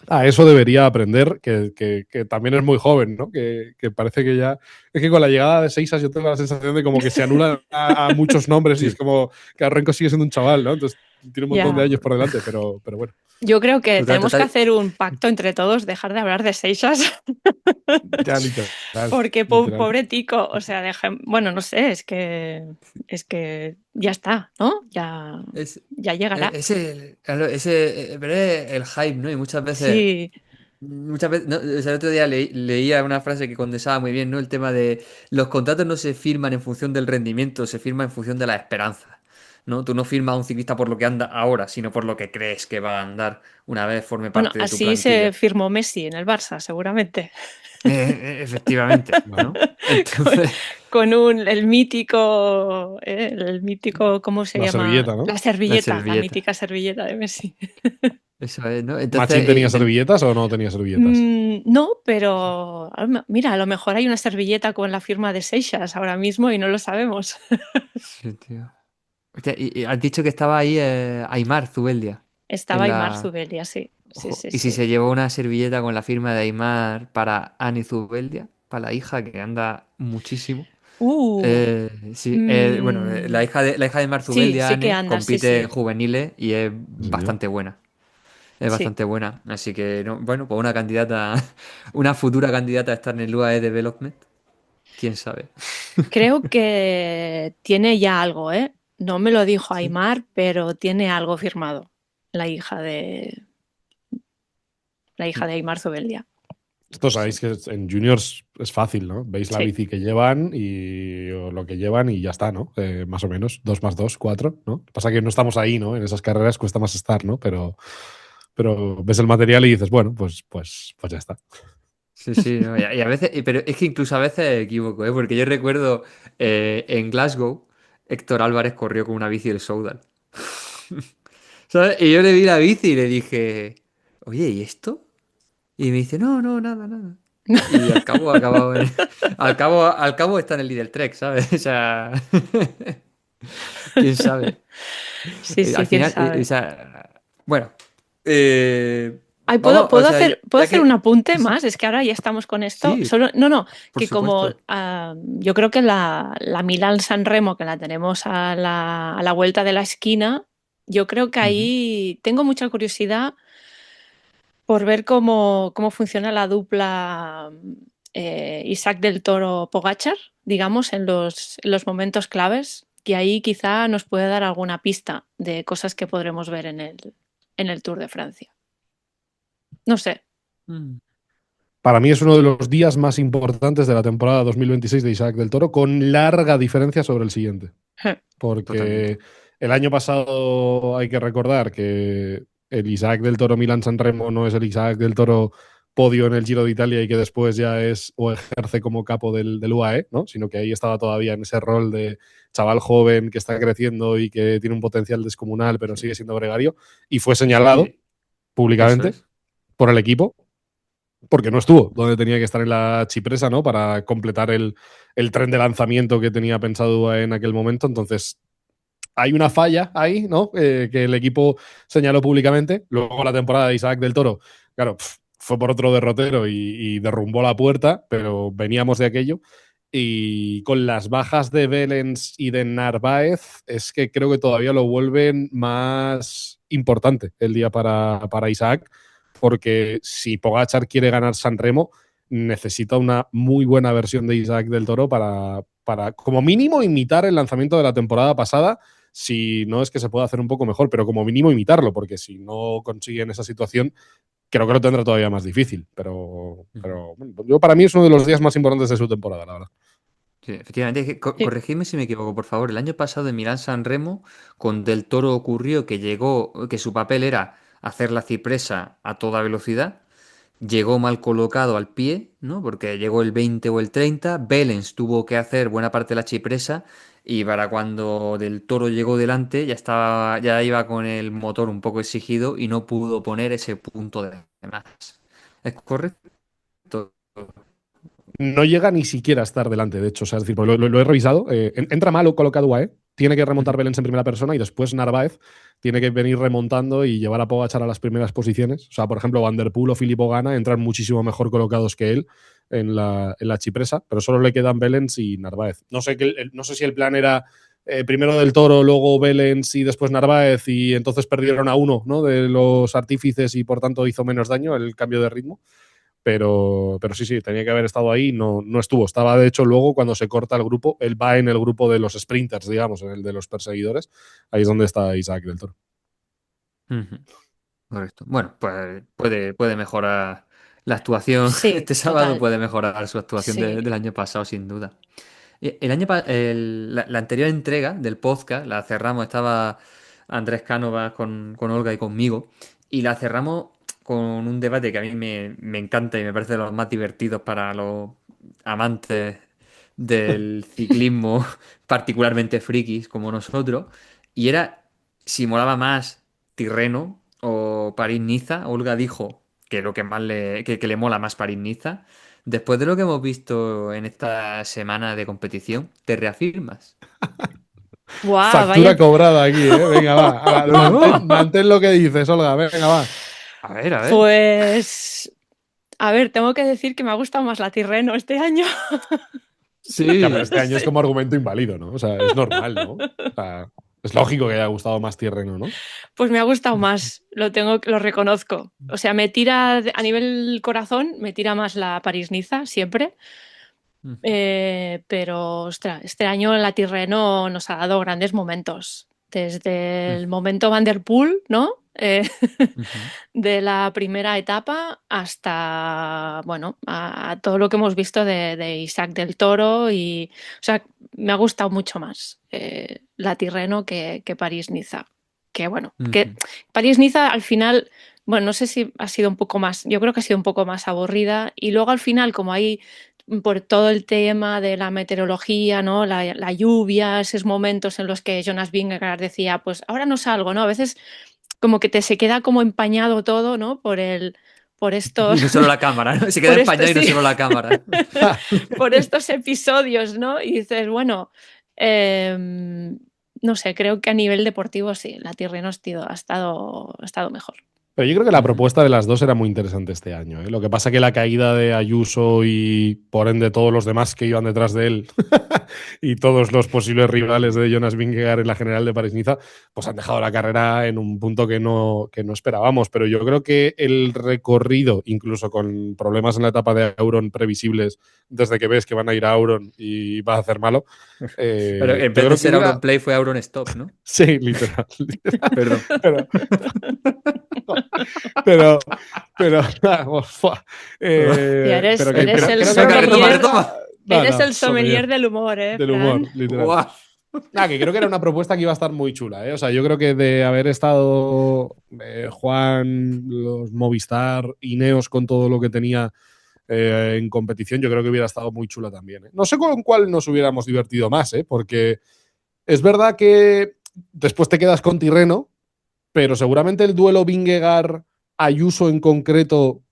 a eso debería aprender, que también es muy joven, ¿no? Que parece que ya. Es que con la llegada de Seixas yo tengo la sensación de como que se anulan a muchos nombres, y es Sí. como que Renko sigue siendo un chaval, ¿no? Entonces tiene un montón de Ya. años por delante, pero bueno. Yo creo que Total, tenemos que total. hacer un pacto entre todos, dejar de hablar de Seixas, Ya literal, porque literal. pobre tico, o sea, bueno, no sé, es que ya está, ¿no? Es, Ya llegará. claro, pero es el hype, ¿no? Y Sí, muchas veces, no, o sea, el otro día leía una frase que condensaba muy bien, ¿no? El tema de los contratos no se firman en función del rendimiento, se firman en función de la esperanza, ¿no? Tú no firmas a un ciclista por lo que anda ahora, sino por lo que crees que va a andar una vez forme bueno, parte de tu así se plantilla. firmó Messi en el Barça, seguramente. Efectivamente, Vale. ¿no? Con, Entonces, con el mítico, ¿cómo se La llama? servilleta, ¿no? la La servilleta, mítica servilleta de Messi. eso es, ¿no? ¿Machín Entonces, tenía servilletas o no tenía servilletas? No, pero mira, a lo mejor hay una servilleta con la firma de Seixas ahora mismo y no lo sabemos. sí, tío. Hostia, y has dicho que estaba ahí Aimar Zubeldia Estaba en Aimar la... Zubeldia, sí. Sí, Ojo, sí, y si sí. se llevó una servilleta con la firma de Aimar para Ani Zubeldia, para la hija que anda muchísimo. Uh, Sí, bueno, mm, la hija de Aimar sí, Zubeldia, sí que Ane, anda, sí, compite en sí. juveniles y es ¿En serio? bastante buena. Es Sí. bastante buena. Así que, bueno, pues una candidata, una futura candidata a estar en el UAE Development. ¿Quién sabe? Creo que tiene ya algo, ¿eh? No me lo dijo Sí. Aimar, pero tiene algo firmado. La hija de, la hija de Aimar Zubeldia. Esto Sí. sabéis que en juniors es fácil, ¿no? Veis la Sí. bici que llevan o lo que llevan y ya está, ¿no? Más o menos, 2 más 2 4, ¿no? Pasa que no estamos ahí, ¿no? En esas carreras cuesta más estar, ¿no? Pero ves el material y dices, bueno, pues ya está. Sí, sí, no, y a veces, pero es que incluso a veces me equivoco, ¿eh? Porque yo recuerdo en Glasgow, Héctor Álvarez corrió con una bici del Soudal. ¿Sabes? Y yo le vi la bici y le dije, oye, ¿y esto? Y me dice, no, no, nada, nada. Y al cabo ha acabado al cabo está en el Lidl Trek, ¿sabes? O sea, quién sabe. Sí, sí, Al quién final, o sabe. sea, bueno, Ay, vamos, o sea, puedo ya hacer un que, apunte sí, sí, más? Es que ahora ya estamos con esto. sí, Solo, no, por que como supuesto. yo creo que la Milán San Remo, que la tenemos a la vuelta de la esquina, yo creo que Ujú. ahí tengo mucha curiosidad por ver cómo funciona la dupla Isaac del Toro Pogachar, digamos, en los momentos claves, que ahí quizá nos puede dar alguna pista de cosas que podremos ver en el Tour de Francia. No sé. Mm. Para mí es uno de los días más importantes de la temporada 2026 de Isaac del Toro, con larga diferencia sobre el siguiente. Totalmente. Porque el año pasado hay que recordar que el Isaac del Toro Milan San Remo no es el Isaac del Toro podio en el Giro de Italia y que después ya es o ejerce como capo del UAE, ¿no? Sino que ahí estaba todavía en ese rol de chaval joven que está creciendo y que tiene un potencial descomunal, pero Sí. sigue siendo gregario, y fue Y señalado eso públicamente es. por el equipo porque no estuvo donde tenía que estar en la chipresa, ¿no? Para completar el tren de lanzamiento que tenía pensado UAE en aquel momento. Entonces, hay una falla ahí, ¿no? Que el equipo señaló públicamente. Luego la temporada de Isaac del Toro, claro, fue por otro derrotero y derrumbó la puerta, pero veníamos de aquello. Y con las bajas de Belens y de Narváez, es que creo que todavía lo vuelven más importante el día para Isaac, porque si Pogačar quiere ganar San Remo, necesita una muy buena versión de Isaac del Toro para como mínimo imitar el lanzamiento de la temporada pasada, si no es que se pueda hacer un poco mejor, pero como mínimo imitarlo, porque si no consiguen esa situación, creo que lo tendrá todavía más difícil. Pero bueno, yo para mí es uno de los días más importantes de su temporada, la verdad. Sí, efectivamente, es que Sí. corregidme si me equivoco, por favor. El año pasado en Milán-San Remo, con Del Toro ocurrió que su papel era hacer la cipresa a toda velocidad. Llegó mal colocado al pie, ¿no? Porque llegó el 20 o el 30. Belens tuvo que hacer buena parte de la cipresa y para cuando Del Toro llegó delante ya iba con el motor un poco exigido y no pudo poner ese punto de más. ¿Es correcto? No llega ni siquiera a estar delante, de hecho. O sea, es decir, pues lo he revisado. Entra mal colocado UAE, tiene que remontar Ujú. Belens en primera persona y después Narváez tiene que venir remontando y llevar a Pogačar a las primeras posiciones. O sea, por ejemplo, Van der Poel o Filippo Ganna entran muchísimo mejor colocados que él en la chipresa, pero solo le quedan Belens y Narváez. No sé, no sé si el plan era primero Del Toro, luego Belens y después Narváez, y entonces perdieron a uno, ¿no?, de los artífices y por tanto hizo menos daño el cambio de ritmo. Pero sí, tenía que haber estado ahí, no estuvo. Estaba, de hecho, luego cuando se corta el grupo, él va en el grupo de los sprinters, digamos, en el de los perseguidores. Ahí es donde está Isaac del Toro. Ujú. Correcto. Bueno, pues puede mejorar la actuación Sí, este sábado, total. puede mejorar su actuación Sí. del año pasado, sin duda. La anterior entrega del podcast la cerramos, estaba Andrés Cánovas con Olga y conmigo, y la cerramos con un debate que a mí me encanta y me parece de los más divertidos para los amantes del ciclismo, particularmente frikis como nosotros, y era si molaba más Tirreno o París-Niza. Olga dijo que lo que más que le mola más París-Niza. Después de lo que hemos visto en esta semana de competición, ¿te reafirmas? Guau, vaya. Factura cobrada aquí, ¿eh? Venga, va. Mantén lo que dices, Olga. Venga, va. A ver. Pues, a ver, tengo que decir que me ha gustado más la Tirreno este año. Ya, Sí. pero este año es como argumento inválido, ¿no? O sea, es normal, ¿no? O sea, es lógico que haya gustado más Tirreno, ¿no? Pues me ha gustado más, lo reconozco. O sea, a nivel corazón, me tira más la París-Niza siempre. Pero, ostras, este año la Tirreno nos ha dado grandes momentos. Desde el momento Van der Poel, ¿no? Ujú. De la primera etapa hasta, bueno, a todo lo que hemos visto de Isaac del Toro. Y, o sea, me ha gustado mucho más la Tirreno que París-Niza. Que bueno, que Ujú. París-Niza al final, bueno, no sé si ha sido un poco más, yo creo que ha sido un poco más aburrida. Y luego al final, como hay por todo el tema de la meteorología, ¿no? La lluvia, esos momentos en los que Jonas Vingegaard decía, pues ahora no salgo, ¿no? A veces como que se queda como empañado todo, ¿no? Por Y estos, no solo la cámara, ¿no? Se queda por estos, empañado y no sí, solo la cámara. por estos episodios, ¿no? Y dices, bueno, no sé, creo que a nivel deportivo sí, la Tirreno ha estado mejor. Pero yo creo que la Ujú. propuesta de las dos era muy interesante este año, ¿eh? Lo que pasa que la caída de Ayuso y por ende todos los demás que iban detrás de él y todos los posibles rivales de Jonas Vingegaard en la general de París-Niza, pues han dejado la carrera en un punto que no esperábamos. Pero yo creo que el recorrido, incluso con problemas en la etapa de Auron previsibles, desde que ves que van a ir a Auron y va a hacer malo, Pero en yo vez de creo que ser hubiera... Auronplay fue Auron Stop, ¿no? Sí, literal. Perdón. Pero, pero, pero, Y pero eres el creo que era una Retoma, sommelier, propuesta. retoma. No, eres no, el sommelier del humor, del Fran? humor, literal. Guau. Que creo que era una propuesta que iba a estar muy chula, ¿eh? O sea, yo creo que de haber estado Juan, los Movistar, Ineos con todo lo que tenía en competición, yo creo que hubiera estado muy chula también, ¿eh? No sé con cuál nos hubiéramos divertido más, ¿eh? Porque es verdad que después te quedas con Tirreno, pero seguramente el duelo Vingegaard-Ayuso en concreto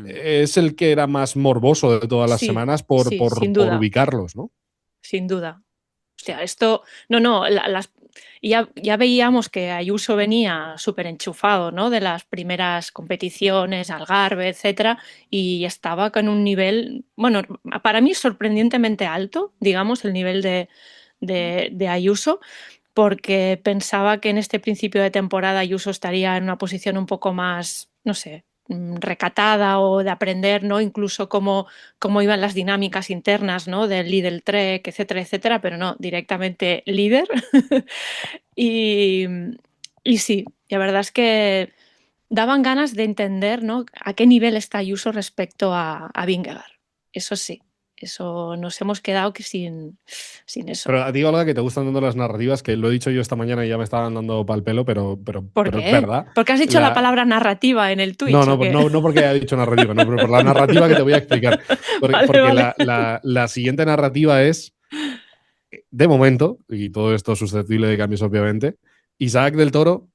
es el que era más morboso de todas las Sí, semanas por, sí, por, sin por duda, ubicarlos, ¿no? sin duda. Hostia, esto, no, Y ya veíamos que Ayuso venía súper enchufado, ¿no? De las primeras competiciones, Algarve, etcétera, y estaba con un nivel, bueno, para mí sorprendentemente alto, digamos, el nivel de Ayuso, porque pensaba que en este principio de temporada Ayuso estaría en una posición un poco más, no sé, recatada o de aprender, ¿no? Incluso cómo iban las dinámicas internas, ¿no? Del Lidl Trek, etcétera, etcétera, pero no, directamente líder. y, y sí, la verdad es que daban ganas de entender, ¿no? A qué nivel está Ayuso respecto a Vingegaard. Eso sí, eso nos hemos quedado sin eso. Pero a ti, Olga, que te gustan tanto las narrativas, que lo he dicho yo esta mañana y ya me estaban dando pal pelo, ¿Por pero es qué? verdad. ¿Porque has dicho la palabra narrativa en el Twitch o qué? No porque haya dicho narrativa, no, pero por la narrativa que te voy a explicar. Porque Vale. la siguiente narrativa es, de momento, y todo esto es susceptible de cambios, obviamente, Isaac del Toro,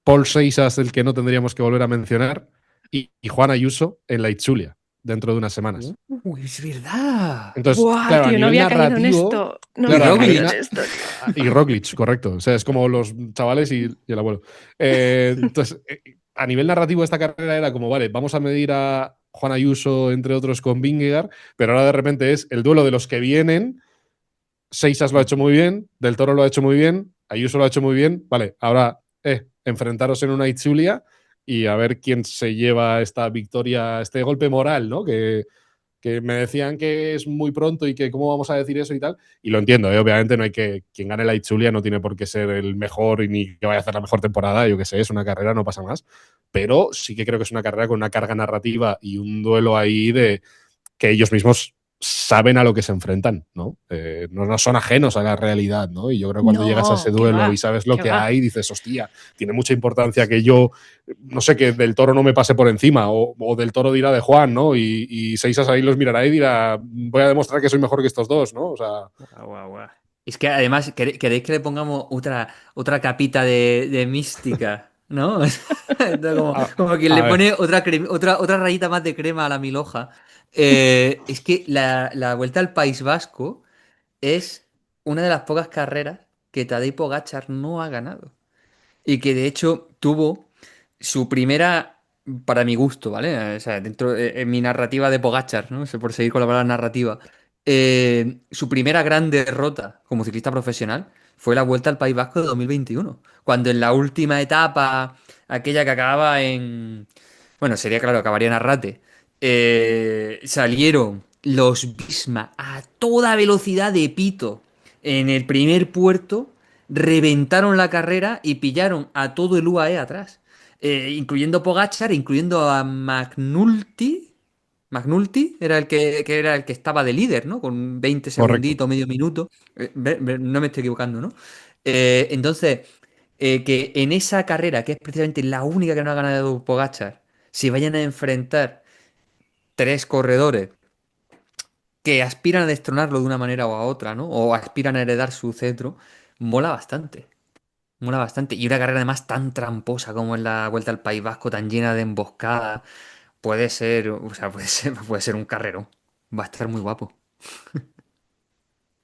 Paul Seixas, el que no tendríamos que volver a mencionar, y Juan Ayuso en la Itzulia, dentro de unas semanas. Uy, es verdad. Entonces, Buah, claro, a tío, no nivel había caído en narrativo. esto. No Y había Claro, caído en Roglic. esto, tío. y Roglic, correcto. O sea, es como los chavales y el abuelo. Entonces, a nivel narrativo, esta carrera era como, vale, vamos a medir a Juan Ayuso, entre otros, con Vingegaard, pero ahora de repente es el duelo de los que vienen. Seixas lo ha hecho muy bien, Del Toro lo ha hecho muy bien, Ayuso lo ha hecho muy bien. Vale, ahora enfrentaros en una Itzulia y a ver quién se lleva esta victoria, este golpe moral, ¿no? Que me decían que es muy pronto y que cómo vamos a decir eso y tal. Y lo entiendo, obviamente no hay que. Quien gane la Itzulia no tiene por qué ser el mejor y ni que vaya a hacer la mejor temporada, yo qué sé, es una carrera, no pasa más. Pero sí que creo que es una carrera con una carga narrativa y un duelo ahí de que ellos mismos saben a lo que se enfrentan, ¿no? No son ajenos a la realidad, ¿no? Y yo creo que cuando llegas a ese No, qué duelo va, y sabes lo qué que va. hay, dices, hostia, tiene mucha importancia que yo, no sé, que Del Toro no me pase por encima, o Del Toro dirá de Juan, ¿no? Y Seixas ahí los mirará y dirá, voy a demostrar que soy mejor que estos dos, ¿no? O sea, Guau, guau, guau. Es que además, ¿queréis que le pongamos otra capita de mística? ¿No? Entonces, como quien a le ver, pone otra rayita más de crema a la milhoja. Es que la Vuelta al País Vasco es una de las pocas carreras que Tadej Pogačar no ha ganado. Y que de hecho tuvo su primera, para mi gusto, ¿vale? O sea, dentro en mi narrativa de Pogačar, ¿no? Por seguir con la palabra narrativa. Su primera gran derrota como ciclista profesional fue la Vuelta al País Vasco de 2021. Cuando en la última etapa, aquella que acababa en. Bueno, sería claro, acabaría en Arrate. Salieron los Bisma a toda velocidad de pito en el primer puerto, reventaron la carrera y pillaron a todo el UAE atrás, incluyendo Pogachar, incluyendo a McNulty. McNulty era que era el que estaba de líder, ¿no? Con 20 correcto. segunditos, medio minuto. No me estoy equivocando, ¿no? Entonces, que en esa carrera, que es precisamente la única que no ha ganado Pogachar, se vayan a enfrentar tres corredores que aspiran a destronarlo de una manera o a otra, ¿no? O aspiran a heredar su cetro, mola bastante. Mola bastante. Y una carrera además tan tramposa como es la Vuelta al País Vasco, tan llena de emboscadas, puede ser, o sea, puede ser un carrerón. Va a estar muy guapo.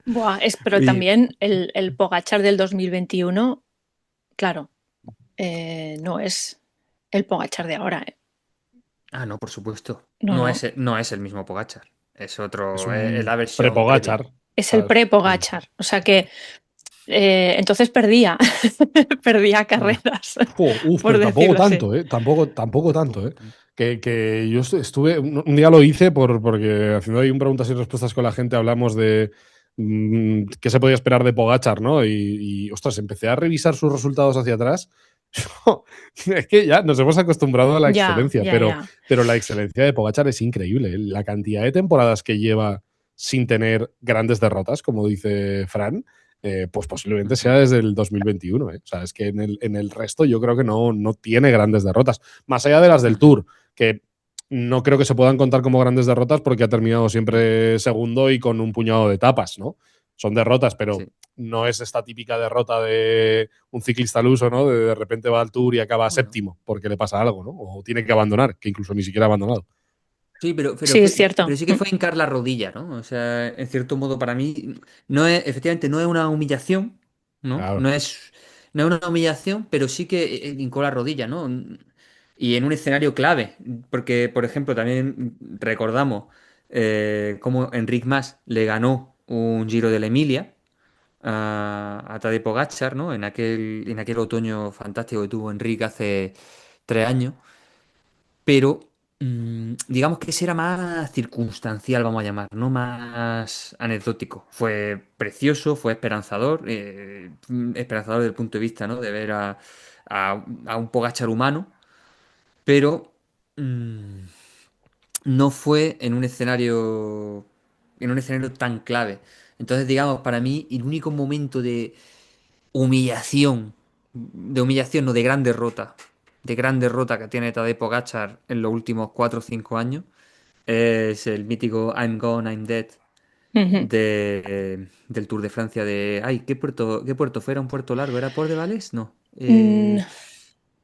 Buah, pero Oye, también el Pogachar del 2021, claro, no es el Pogachar de ahora, ¿eh? no, por supuesto. No, No no. es, no es el mismo Pogachar. Es Es otro, es un la versión previa. prepogachar, Es el ¿sabes? pre-Pogachar. O sea que entonces perdía. Perdía carreras, por Pero tampoco decirlo así. tanto, ¿eh? Tampoco tanto, ¿eh? Que yo estuve, un día lo hice porque haciendo ahí un preguntas y respuestas con la gente hablamos de qué se podía esperar de Pogachar, ¿no? Ostras, empecé a revisar sus resultados hacia atrás. Es que ya nos hemos acostumbrado a la Ya, excelencia, ya, ya. pero la excelencia de Pogachar es increíble, ¿eh? La cantidad de temporadas que lleva sin tener grandes derrotas, como dice Fran, pues posiblemente Ujú. sea desde el 2021. O sea, es que en el resto yo creo que no tiene grandes derrotas. Más allá de las del Ujú. Tour, que no creo que se puedan contar como grandes derrotas porque ha terminado siempre segundo y con un puñado de etapas, ¿no? Son derrotas, pero Sí. no es esta típica derrota de un ciclista al uso, ¿no? De repente va al Tour y acaba Bueno. séptimo porque le pasa algo, ¿no? O tiene que abandonar, que incluso ni siquiera ha abandonado. Sí, Sí, es cierto. pero sí que fue hincar la rodilla, ¿no? O sea, en cierto modo para mí, no es, efectivamente, no es una humillación, ¿no? Claro. No es una humillación, pero sí que hincó la rodilla, ¿no? Y en un escenario clave, porque, por ejemplo, también recordamos cómo Enric Mas le ganó un Giro de la Emilia a Tadej Pogačar, ¿no? En aquel otoño fantástico que tuvo Enric hace 3 años, pero digamos que ese era más circunstancial, vamos a llamar, no más anecdótico. Fue precioso, fue esperanzador, esperanzador desde el punto de vista, ¿no? De ver a un Pogačar humano, pero mm, no fue en un escenario tan clave. Entonces, digamos, para mí, el único momento humillación, de humillación, no, de gran derrota que tiene Tadej Pogačar en los últimos 4 o 5 años, es el mítico I'm Gone, I'm Dead Ujú. del Tour de Francia de... Ay, ¿qué puerto fue? ¿Era un puerto largo? ¿Era Port de Vales? No. Mm,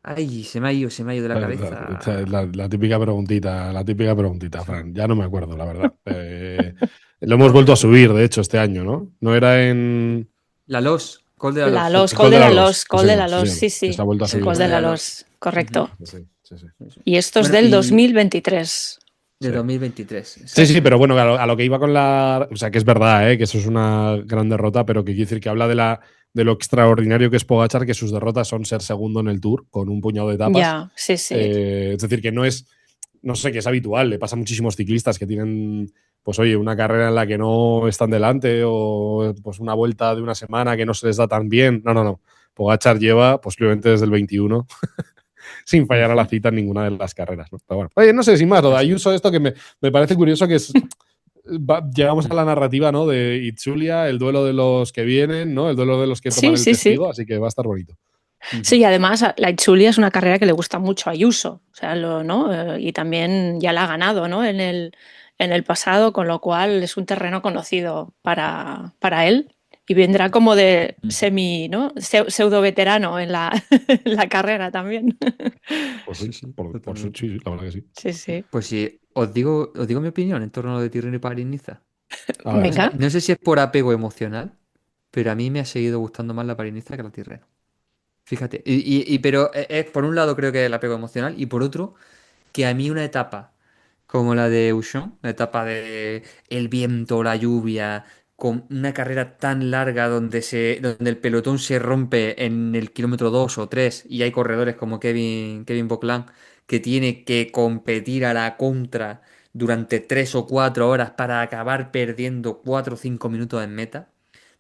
Ay, se me ha ido de la Esta es cabeza. la típica preguntita, Fran. Ya no me acuerdo, la verdad. Lo hemos vuelto a subir, de hecho, este año, ¿no? No era en La Los, Col de la La Los. Los, el Col Col de de la la Los. Los, Sí, Col de señor, la sí, Los, señor. sí, Que se ha sí. vuelto a El subir Col Col de este de la la año. Los. Los, Ujú. correcto. Sí, sí, sí. Y esto es Bueno, del y 2023. de Sí. 2023, Sí, sí, pero exactamente. bueno, a lo que iba con la. O sea, que es verdad, que eso es una gran derrota, pero que quiere decir que habla de lo extraordinario que es Pogachar, que sus derrotas son ser segundo en el Tour con un puñado de etapas. Ya, sí, sí. Es decir, que no sé, que es habitual, le pasa a muchísimos ciclistas que tienen, pues oye, una carrera en la que no están delante o pues una vuelta de una semana que no se les da tan bien. No, no, no. Pogachar lleva posiblemente desde el 21 sin fallar a la Ujú. cita en ninguna de las carreras, ¿no? Pero bueno, oye, no sé, sin más, lo de Así es. Ayuso, esto que me parece curioso que es llegamos a la narrativa, ¿no? De Itzulia, el duelo de los que vienen, ¿no? El duelo de los que toman Sí, el sí, sí. testigo, así que va a estar bonito. Ujú. Sí, y además la Itzulia es una carrera que le gusta mucho a Ayuso, o sea, ¿no? Y también ya la ha ganado, ¿no? En el pasado, con lo cual es un terreno conocido para él y vendrá como de Ujú. semi, ¿no? Pseudo veterano en la, en la carrera también. Pues Sí, sí, sí, por sí, totalmente. sí, la verdad que sí. Sí, sí. Pues sí, os digo mi opinión en torno a lo de Tirreno y París-Niza. A ver, Venga. No sé si es por apego emocional, pero a mí me ha seguido gustando más la París-Niza que la Tirreno. Fíjate. Pero por un lado creo que es el apego emocional y por otro que a mí una etapa como la de Auchan, la etapa de el viento, la lluvia, con una carrera tan larga donde el pelotón se rompe en el kilómetro 2 o 3 y hay corredores como Kevin Boclan que tiene que competir a la contra durante 3 o 4 horas para acabar perdiendo 4 o 5 minutos en meta,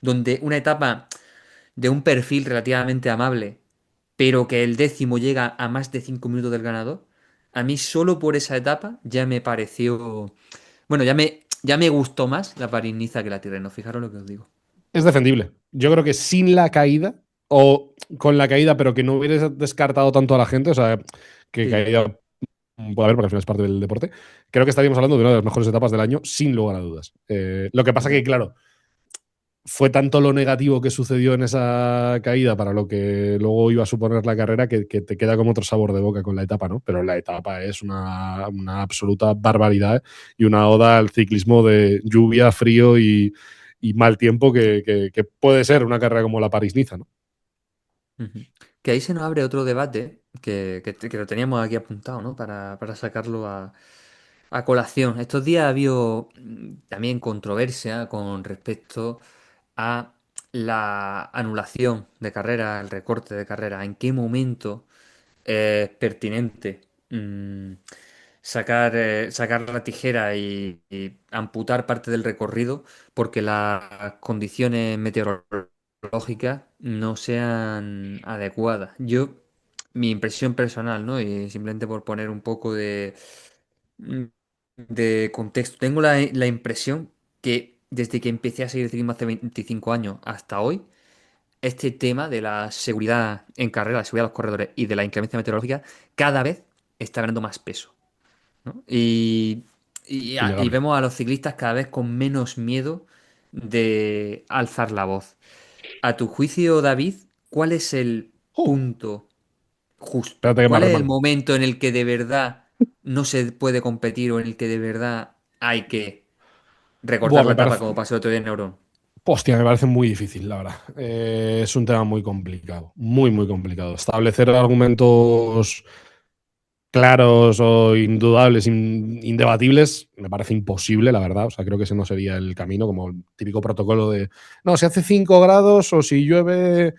donde una etapa de un perfil relativamente amable, pero que el décimo llega a más de 5 minutos del ganador, a mí solo por esa etapa ya me pareció... Bueno, ya me gustó más la París-Niza que la Tirreno, fijaros lo que os digo. es defendible. Yo creo que sin la caída, o con la caída, pero que no hubieras descartado tanto a la gente, o sea, que Sí. caída puede haber, porque al final es parte del deporte, creo que estaríamos hablando de una de las mejores etapas del año, sin lugar a dudas. Lo que pasa que, Total. claro, fue tanto lo negativo que sucedió en esa caída para lo que luego iba a suponer la carrera que te queda como otro sabor de boca con la etapa, ¿no? Pero la etapa es una absoluta barbaridad, y una oda al ciclismo de lluvia, frío y mal tiempo que puede ser una carrera como la París-Niza, ¿no? Ujú. Que ahí se nos abre otro debate que lo teníamos aquí apuntado, ¿no? Para sacarlo a colación. Estos días ha habido también controversia con respecto a la anulación de carrera, el recorte de carrera. ¿En qué momento es pertinente sacar la tijera y amputar parte del recorrido porque las condiciones meteorológicas no sean adecuadas? Mi impresión personal, ¿no? Y simplemente por poner un poco de contexto, tengo la impresión que desde que empecé a seguir el ciclismo hace 25 años hasta hoy, este tema de la seguridad en carrera, la seguridad de los corredores y de la inclemencia meteorológica cada vez está ganando más peso, ¿no? Y Innegable. vemos a los ciclistas cada vez con menos miedo de alzar la voz. A tu juicio, David, ¿cuál es el punto justo? Espérate que me ¿Cuál es el arremango. momento en el que de verdad no se puede competir o en el que de verdad hay que Buah, recortar la etapa como pasó el otro día en Neuron? Hostia, me parece muy difícil, la verdad. Es un tema muy complicado, muy, muy complicado. Establecer argumentos claros o indudables, indebatibles, me parece imposible, la verdad. O sea, creo que ese no sería el camino, como el típico protocolo de, no, si hace 5 grados o si llueve,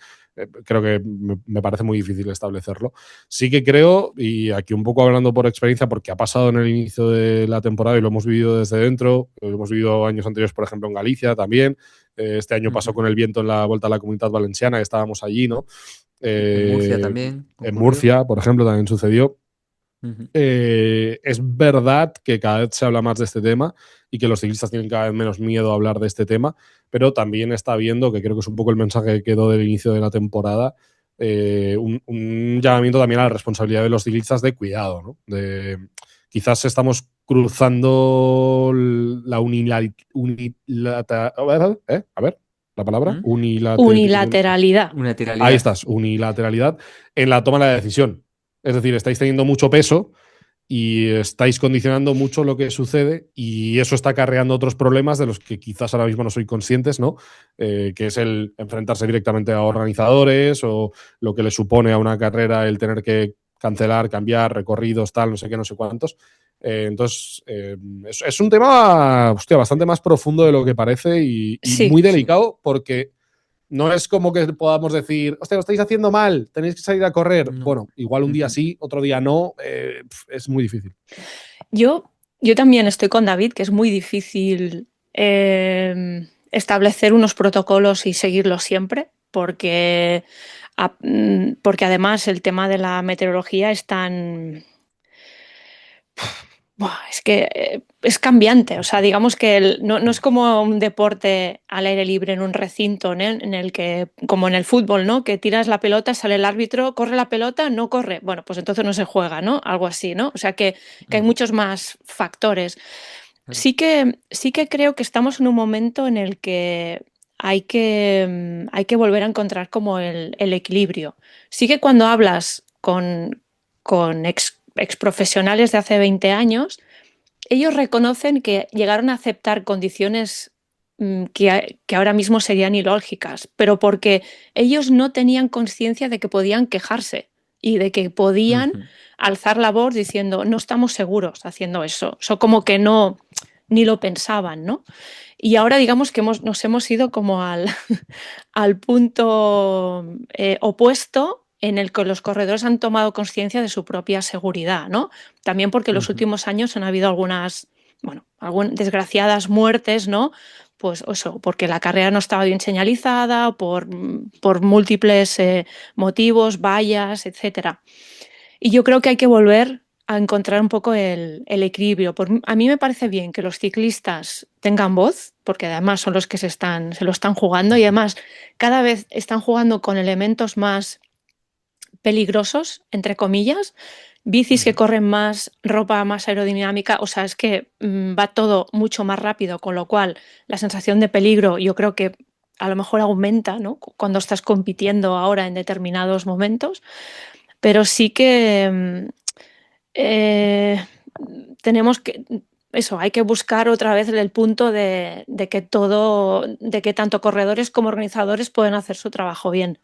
creo que me parece muy difícil establecerlo. Sí que creo, y aquí un poco hablando por experiencia, porque ha pasado en el inicio de la temporada y lo hemos vivido desde dentro, lo hemos vivido años anteriores, por ejemplo, en Galicia también. Este año pasó con el viento en la Vuelta a la Comunitat Valenciana, que estábamos allí, ¿no? En Murcia también En ocurrió. Murcia, por ejemplo, también sucedió. Ujú. Es verdad que cada vez se habla más de este tema y que los ciclistas tienen cada vez menos miedo a hablar de este tema, pero también está viendo, que creo que es un poco el mensaje que quedó del inicio de la temporada, un llamamiento también a la responsabilidad de los ciclistas de cuidado, ¿no? Quizás estamos cruzando la la palabra. ¿Mm? Unilateralidad. Ahí Unilateralidad. estás, unilateralidad en la toma de la decisión. Es decir, estáis teniendo mucho peso y estáis condicionando mucho lo que sucede y eso está acarreando otros problemas de los que quizás ahora mismo no soy conscientes, ¿no? Que es el enfrentarse directamente a organizadores o lo que le supone a una carrera el tener que cancelar, cambiar recorridos, tal, no sé qué, no sé cuántos. Entonces, es un tema, hostia, bastante más profundo de lo que parece y Sí. muy delicado porque no es como que podamos decir, hostia, lo estáis haciendo mal, tenéis que salir a correr. No. Bueno, igual un día sí, otro día no. Es muy difícil. Yo también estoy con David, que es muy difícil establecer unos protocolos y seguirlos siempre, porque además el tema de la meteorología es tan... Es que es cambiante, o sea, digamos que no es como un deporte al aire libre en un recinto, ¿no? En el que, como en el fútbol, ¿no? Que tiras la pelota, sale el árbitro, corre la pelota, no corre, bueno, pues entonces no se juega, ¿no? Algo así, ¿no? O sea que hay muchos más factores. Claro. Sí que creo que estamos en un momento en el que hay que volver a encontrar como el equilibrio. Sí que cuando hablas con ex profesionales de hace 20 años, ellos reconocen que llegaron a aceptar condiciones que ahora mismo serían ilógicas, pero porque ellos no tenían conciencia de que podían quejarse y de que podían alzar la voz diciendo no estamos seguros haciendo eso. Eso como que no, ni lo pensaban, ¿no? Y ahora digamos que nos hemos ido como al punto opuesto en el que los corredores han tomado conciencia de su propia seguridad, ¿no? También porque en los últimos años han habido algunas desgraciadas muertes, ¿no? Pues eso, porque la carrera no estaba bien señalizada, por múltiples motivos, vallas, etcétera. Y yo creo que hay que volver a encontrar un poco el equilibrio. A mí me parece bien que los ciclistas tengan voz, porque además son los que se lo están jugando y además cada vez están jugando con elementos más peligrosos, entre comillas, bicis que corren más, ropa más aerodinámica, o sea, es que va todo mucho más rápido, con lo cual la sensación de peligro yo creo que a lo mejor aumenta, ¿no? Cuando estás compitiendo ahora en determinados momentos, pero sí que tenemos que... Eso, hay que buscar otra vez el punto de que tanto corredores como organizadores pueden hacer su trabajo bien.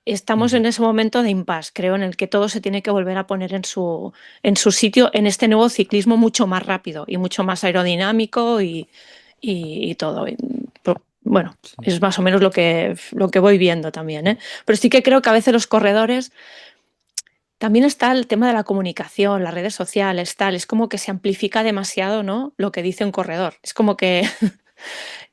Estamos en ese momento de impasse, creo, en el que todo se tiene que volver a poner en su sitio en este nuevo ciclismo mucho más rápido y mucho más aerodinámico y todo. Bueno, es más o menos lo que voy viendo también, ¿eh? Pero sí que creo que a veces los corredores... También está el tema de la comunicación, las redes sociales, tal. Es como que se amplifica demasiado, ¿no? Lo que dice un corredor. Es como que...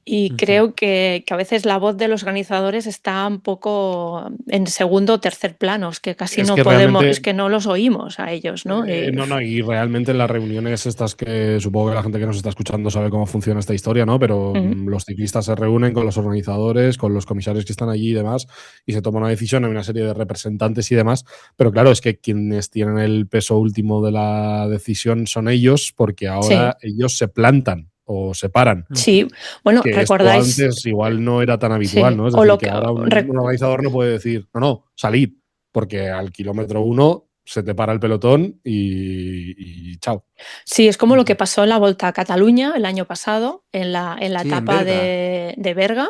Y creo que a veces la voz de los organizadores está un poco en segundo o tercer plano, es que casi no podemos, es que no los oímos a ellos, ¿no? No, y realmente en las reuniones estas que supongo que la gente que nos está escuchando sabe cómo funciona esta historia, ¿no? Pero los ciclistas se reúnen con los organizadores, con los comisarios que están allí y demás, y se toma una decisión, hay una serie de representantes y demás, pero claro, es que quienes tienen el peso último de la decisión son ellos, porque ahora ellos se plantan o se paran. Sí, bueno, que recordáis. Esto antes igual no era tan habitual, ¿no? Es decir, que ahora un organizador no puede decir, no, salid, porque al kilómetro 1 se te para el pelotón y chao. Sí, es como lo que pasó en la Volta a Cataluña el año pasado, en la etapa de Berga,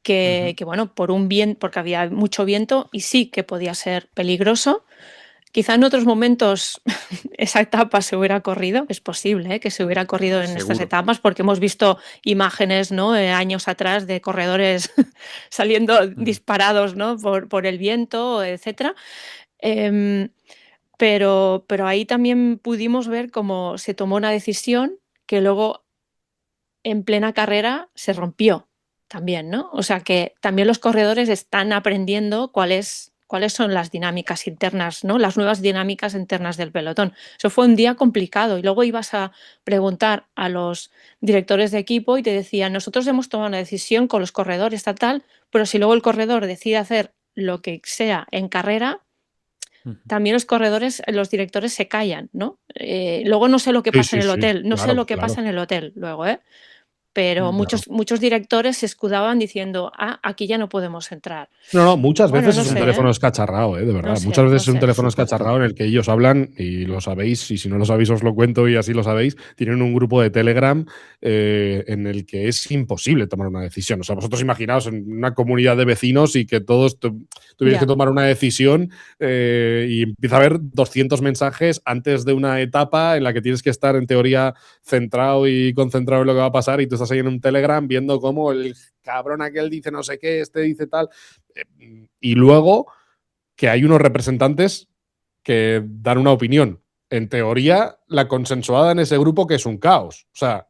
que bueno, porque había mucho viento y sí que podía ser peligroso. Quizá en otros momentos esa etapa se hubiera corrido, es posible, que se hubiera corrido en estas Seguro. etapas, porque hemos visto imágenes, ¿no? Años atrás de corredores saliendo disparados, ¿no? por el viento, etcétera. Em, pero ahí también pudimos ver cómo se tomó una decisión que luego en plena carrera se rompió también, ¿no? O sea que también los corredores están aprendiendo cuáles son las dinámicas internas, ¿no? Las nuevas dinámicas internas del pelotón. Eso fue un día complicado y luego ibas a preguntar a los directores de equipo y te decían, nosotros hemos tomado una decisión con los corredores tal, pero si luego el corredor decide hacer lo que sea en carrera, también los corredores, los directores se callan, ¿no? Luego no sé lo que Sí, pasa sí, en el sí, hotel, no sé claro, lo que claro, pasa en el hotel luego, ¿eh? Pero claro. muchos directores se escudaban diciendo, aquí ya no podemos entrar. No, muchas Bueno, veces no es un sé, teléfono escacharrado, de no verdad. Muchas sé, no veces es un sé. teléfono escacharrado en el que ellos hablan, y lo sabéis, y si no lo sabéis os lo cuento y así lo sabéis, tienen un grupo de Telegram en el que es imposible tomar una decisión. O sea, vosotros imaginaos en una comunidad de vecinos y que todos tuvierais que Ya, tomar una decisión y empieza a haber 200 mensajes antes de una etapa en la que tienes que estar en teoría centrado y concentrado en lo que va a pasar y tú estás ahí en un Telegram viendo cómo el cabrón aquel dice no sé qué, este dice tal. Y luego que hay unos representantes que dan una opinión. En teoría, la consensuada en ese grupo que es un caos. O sea,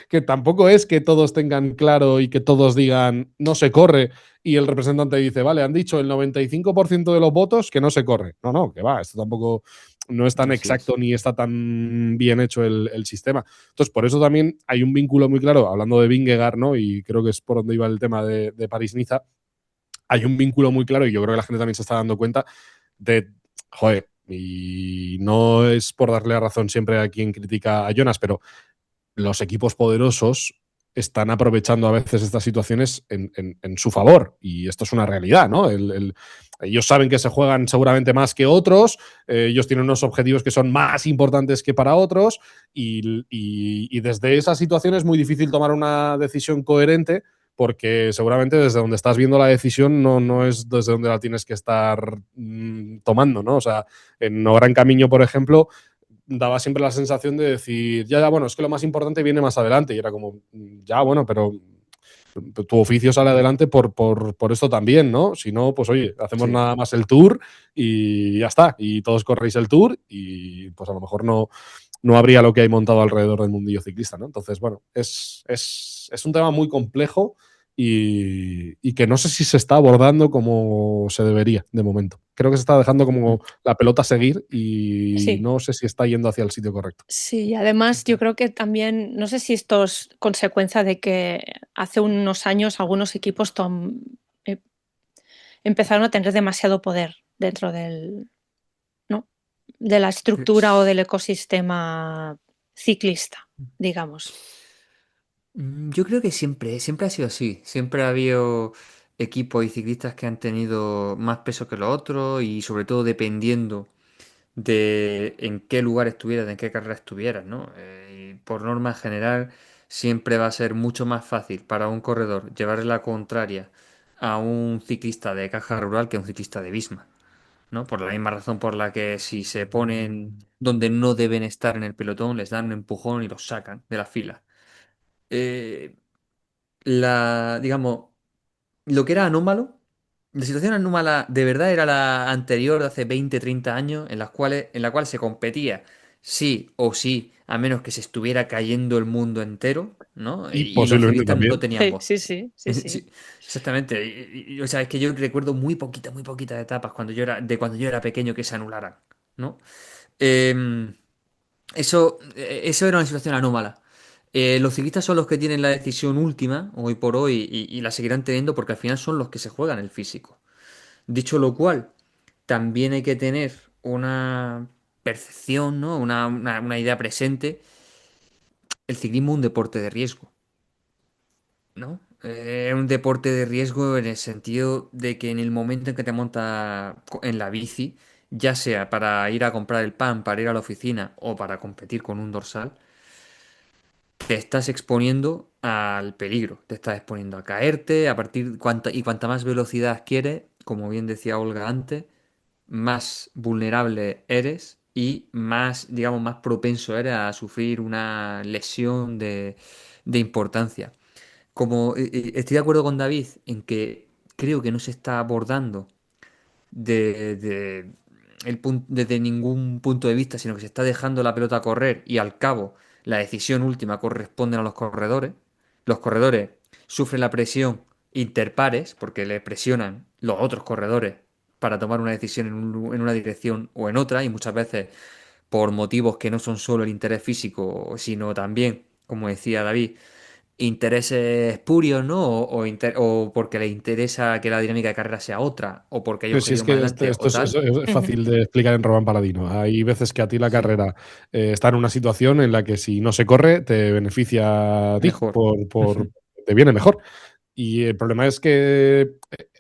que tampoco es que todos tengan claro y que todos digan no se corre y el representante dice, vale, han dicho el 95% de los votos que no se corre. No, que va, esto tampoco no es tan Así es. exacto ni está tan bien hecho el sistema. Entonces, por eso también hay un vínculo muy claro, hablando de Vingegaard, ¿no? Y creo que es por donde iba el tema de París-Niza, hay un vínculo muy claro y yo creo que la gente también se está dando cuenta de, joder, y no es por darle la razón siempre a quien critica a Jonas, pero los equipos poderosos están aprovechando a veces estas situaciones en su favor y esto es una realidad, ¿no? Ellos saben que se juegan seguramente más que otros, ellos tienen unos objetivos que son más importantes que para otros y desde esa situación es muy difícil tomar una decisión coherente porque seguramente desde donde estás viendo la decisión no es desde donde la tienes que estar tomando, ¿no? O sea, en No Gran Camino, por ejemplo, daba siempre la sensación de decir, bueno, es que lo más importante viene más adelante. Y era como, ya, bueno, pero tu oficio sale adelante por esto también, ¿no? Si no, pues oye, hacemos Sí. nada más el tour y ya está. Y todos corréis el tour y pues a lo mejor no habría lo que hay montado alrededor del mundillo ciclista, ¿no? Entonces, bueno, es un tema muy complejo y que no sé si se está abordando como se debería de momento. Creo que se está dejando como la pelota seguir y sí. no sé si está yendo hacia el sitio correcto. Sí, y además yo creo que también, no sé si esto es consecuencia de que hace unos años algunos equipos eh, empezaron a tener demasiado poder dentro ¿no? de la estructura o del ecosistema ciclista, digamos. Yo creo que siempre ha sido así. Siempre ha habido equipos y ciclistas que han tenido más peso que los otros y sobre todo dependiendo de en qué lugar estuvieras, de en qué carrera estuvieras, ¿no? Y por norma general, siempre va a ser mucho más fácil para un corredor llevarle la contraria a un ciclista de caja rural que a un ciclista de Visma, ¿no? Por la misma razón por la que si se ponen donde no deben estar en el pelotón, les dan un empujón y los sacan de la fila. Eh, digamos, lo que era anómalo, la situación anómala de verdad era la anterior de hace 20 30 años, en la cual se competía sí o sí, a menos que se estuviera cayendo el mundo entero, ¿no? Y Y los posiblemente ciclistas no también. tenían Sí, voz. sí, sí, sí, sí. Sí, exactamente. O sea, es que yo recuerdo muy poquitas etapas cuando yo era pequeño que se anularan, ¿no? Em, eso era una situación anómala. Los ciclistas son los que tienen la decisión última, hoy por hoy, y la seguirán teniendo porque al final son los que se juegan el físico. Dicho lo cual, también hay que tener una percepción, ¿no? Una idea presente. El ciclismo es un deporte de riesgo, ¿no? Es un deporte de riesgo en el sentido de que en el momento en que te montas en la bici, ya sea para ir a comprar el pan, para ir a la oficina o para competir con un dorsal, te estás exponiendo al peligro, te estás exponiendo a caerte, cuanta más velocidad adquieres, como bien decía Olga antes, más vulnerable eres y más, digamos, más propenso eres a sufrir una lesión de importancia. Estoy de acuerdo con David en que creo que no se está abordando de desde ningún punto de vista, sino que se está dejando la pelota correr y al cabo la decisión última corresponde a los corredores. Los corredores sufren la presión interpares porque le presionan los otros corredores para tomar una decisión en una dirección o en otra y muchas veces por motivos que no son solo el interés físico, sino también, como decía David, intereses espurios, ¿no? O porque les interesa que la dinámica de carrera sea otra, o porque hay Pero si es objetivos más que adelante, esto o tal. es fácil de explicar en Román Paladino. Hay veces que a ti la Sí, carrera está en una situación en la que si no se corre te beneficia a ti, mejor. Ujú. te viene mejor. Y el problema es que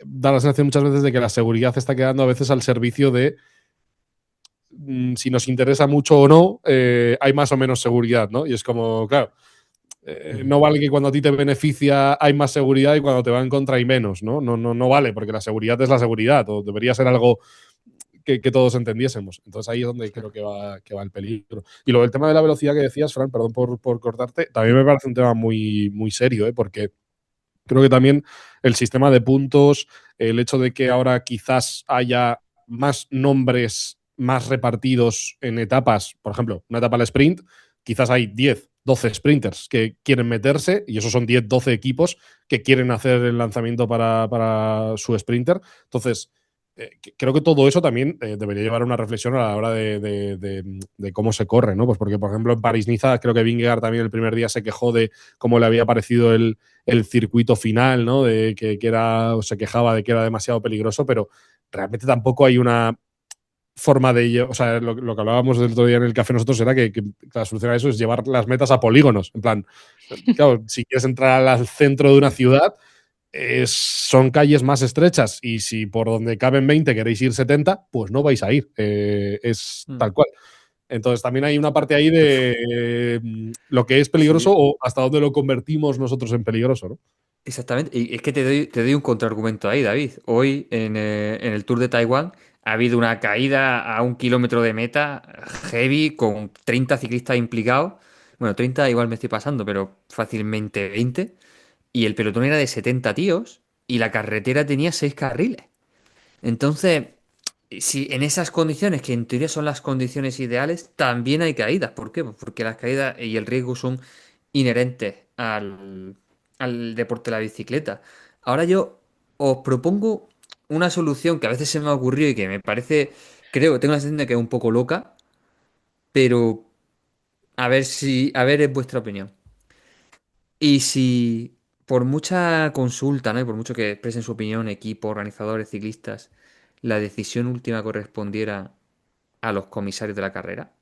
da la sensación muchas veces de que la seguridad está quedando a veces al servicio de si nos interesa mucho o no, hay más o menos seguridad, ¿no? Y es como, claro, Ujú. no vale que cuando a ti te beneficia hay más seguridad y cuando te va en contra hay menos, ¿no? No vale, porque la seguridad es la seguridad, o debería ser algo que todos entendiésemos. Entonces ahí es donde Sí. creo que va el peligro. Y lo del tema de la velocidad que decías, Fran, perdón por cortarte, también me parece un tema muy, muy serio, ¿eh? Porque creo que también el sistema de puntos, el hecho de que ahora quizás haya más nombres más repartidos en etapas, por ejemplo, una etapa al sprint, quizás hay 10, 12 sprinters que quieren meterse y esos son 10, 12 equipos que quieren hacer el lanzamiento para su sprinter. Entonces, creo que todo eso también debería llevar a una reflexión a la hora de cómo se corre, ¿no? Pues porque, por ejemplo, en París-Niza, creo que Vingegaard también el primer día se quejó de cómo le había parecido el circuito final, ¿no? De que era, o se quejaba de que era demasiado peligroso, pero realmente tampoco hay una forma de ello. O sea, lo que hablábamos del otro día en el café nosotros era que la solución a eso es llevar las metas a polígonos. En plan, claro, si quieres entrar al centro de una ciudad, son calles más estrechas y si por donde caben 20 queréis ir 70, pues no vais a ir. Es Mm. tal cual. Entonces también hay una parte ahí de lo que es peligroso Sí, o hasta dónde lo convertimos nosotros en peligroso, ¿no? exactamente. Y es que te doy un contraargumento ahí, David. Hoy en el Tour de Taiwán ha habido una caída a 1 kilómetro de meta heavy con 30 ciclistas implicados. Bueno, 30 igual me estoy pasando, pero fácilmente 20. Y el pelotón era de 70 tíos y la carretera tenía 6 carriles. Entonces, si en esas condiciones, que en teoría son las condiciones ideales, también hay caídas. ¿Por qué? Pues porque las caídas y el riesgo son inherentes al deporte de la bicicleta. Ahora yo os propongo una solución que a veces se me ha ocurrido y que me parece, tengo la sensación de que es un poco loca, pero a ver es vuestra opinión. Y si por mucha consulta, ¿no? Y por mucho que expresen su opinión, equipo, organizadores, ciclistas, la decisión última correspondiera a los comisarios de la carrera,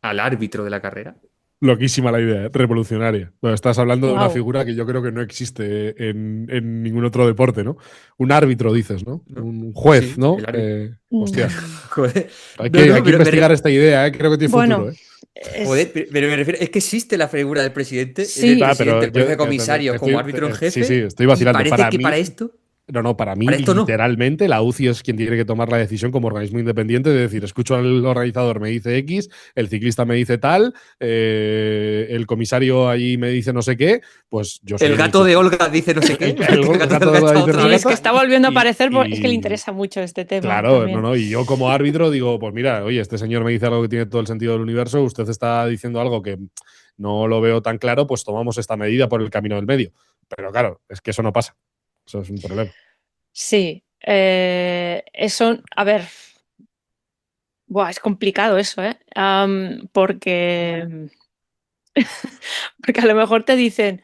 al árbitro de la carrera. Loquísima la idea, revolucionaria. Bueno, estás hablando de una Wow. figura que yo creo que no existe en ningún otro deporte, ¿no? Un árbitro, dices, ¿no? ¿No? Un juez, Sí, ¿no? el árbitro. Hostia, Joder. hay No, que, hay no, que investigar esta idea, ¿eh? Creo que tiene Bueno, futuro, ¿eh? joder, es, pero me refiero, es que existe la figura del presidente, del sí, Ah, pero presidente, el colegio yo de comisarios como árbitro en sí, sí, jefe, estoy y vacilando. parece que para esto, No, para mí, para esto no. literalmente, la UCI es quien tiene que tomar la decisión como organismo independiente de decir, escucho al organizador, me dice X, el ciclista me dice tal, el comisario allí me dice no sé qué, pues yo soy El el gato equipo. de Olga dice no sé qué, el El gato de gato Olga de la está dice no otra sé sí, es que vez. cuánto, está volviendo a aparecer, es que le y interesa mucho este tema claro, también. no, y yo como árbitro digo, pues mira, oye, este señor me dice algo que tiene todo el sentido del universo, usted está diciendo algo que no lo veo tan claro, pues tomamos esta medida por el camino del medio. Pero claro, es que eso no pasa. Eso es un problema. Sí, eso, a ver, buah, es complicado eso, ¿eh? Porque a lo mejor te dicen,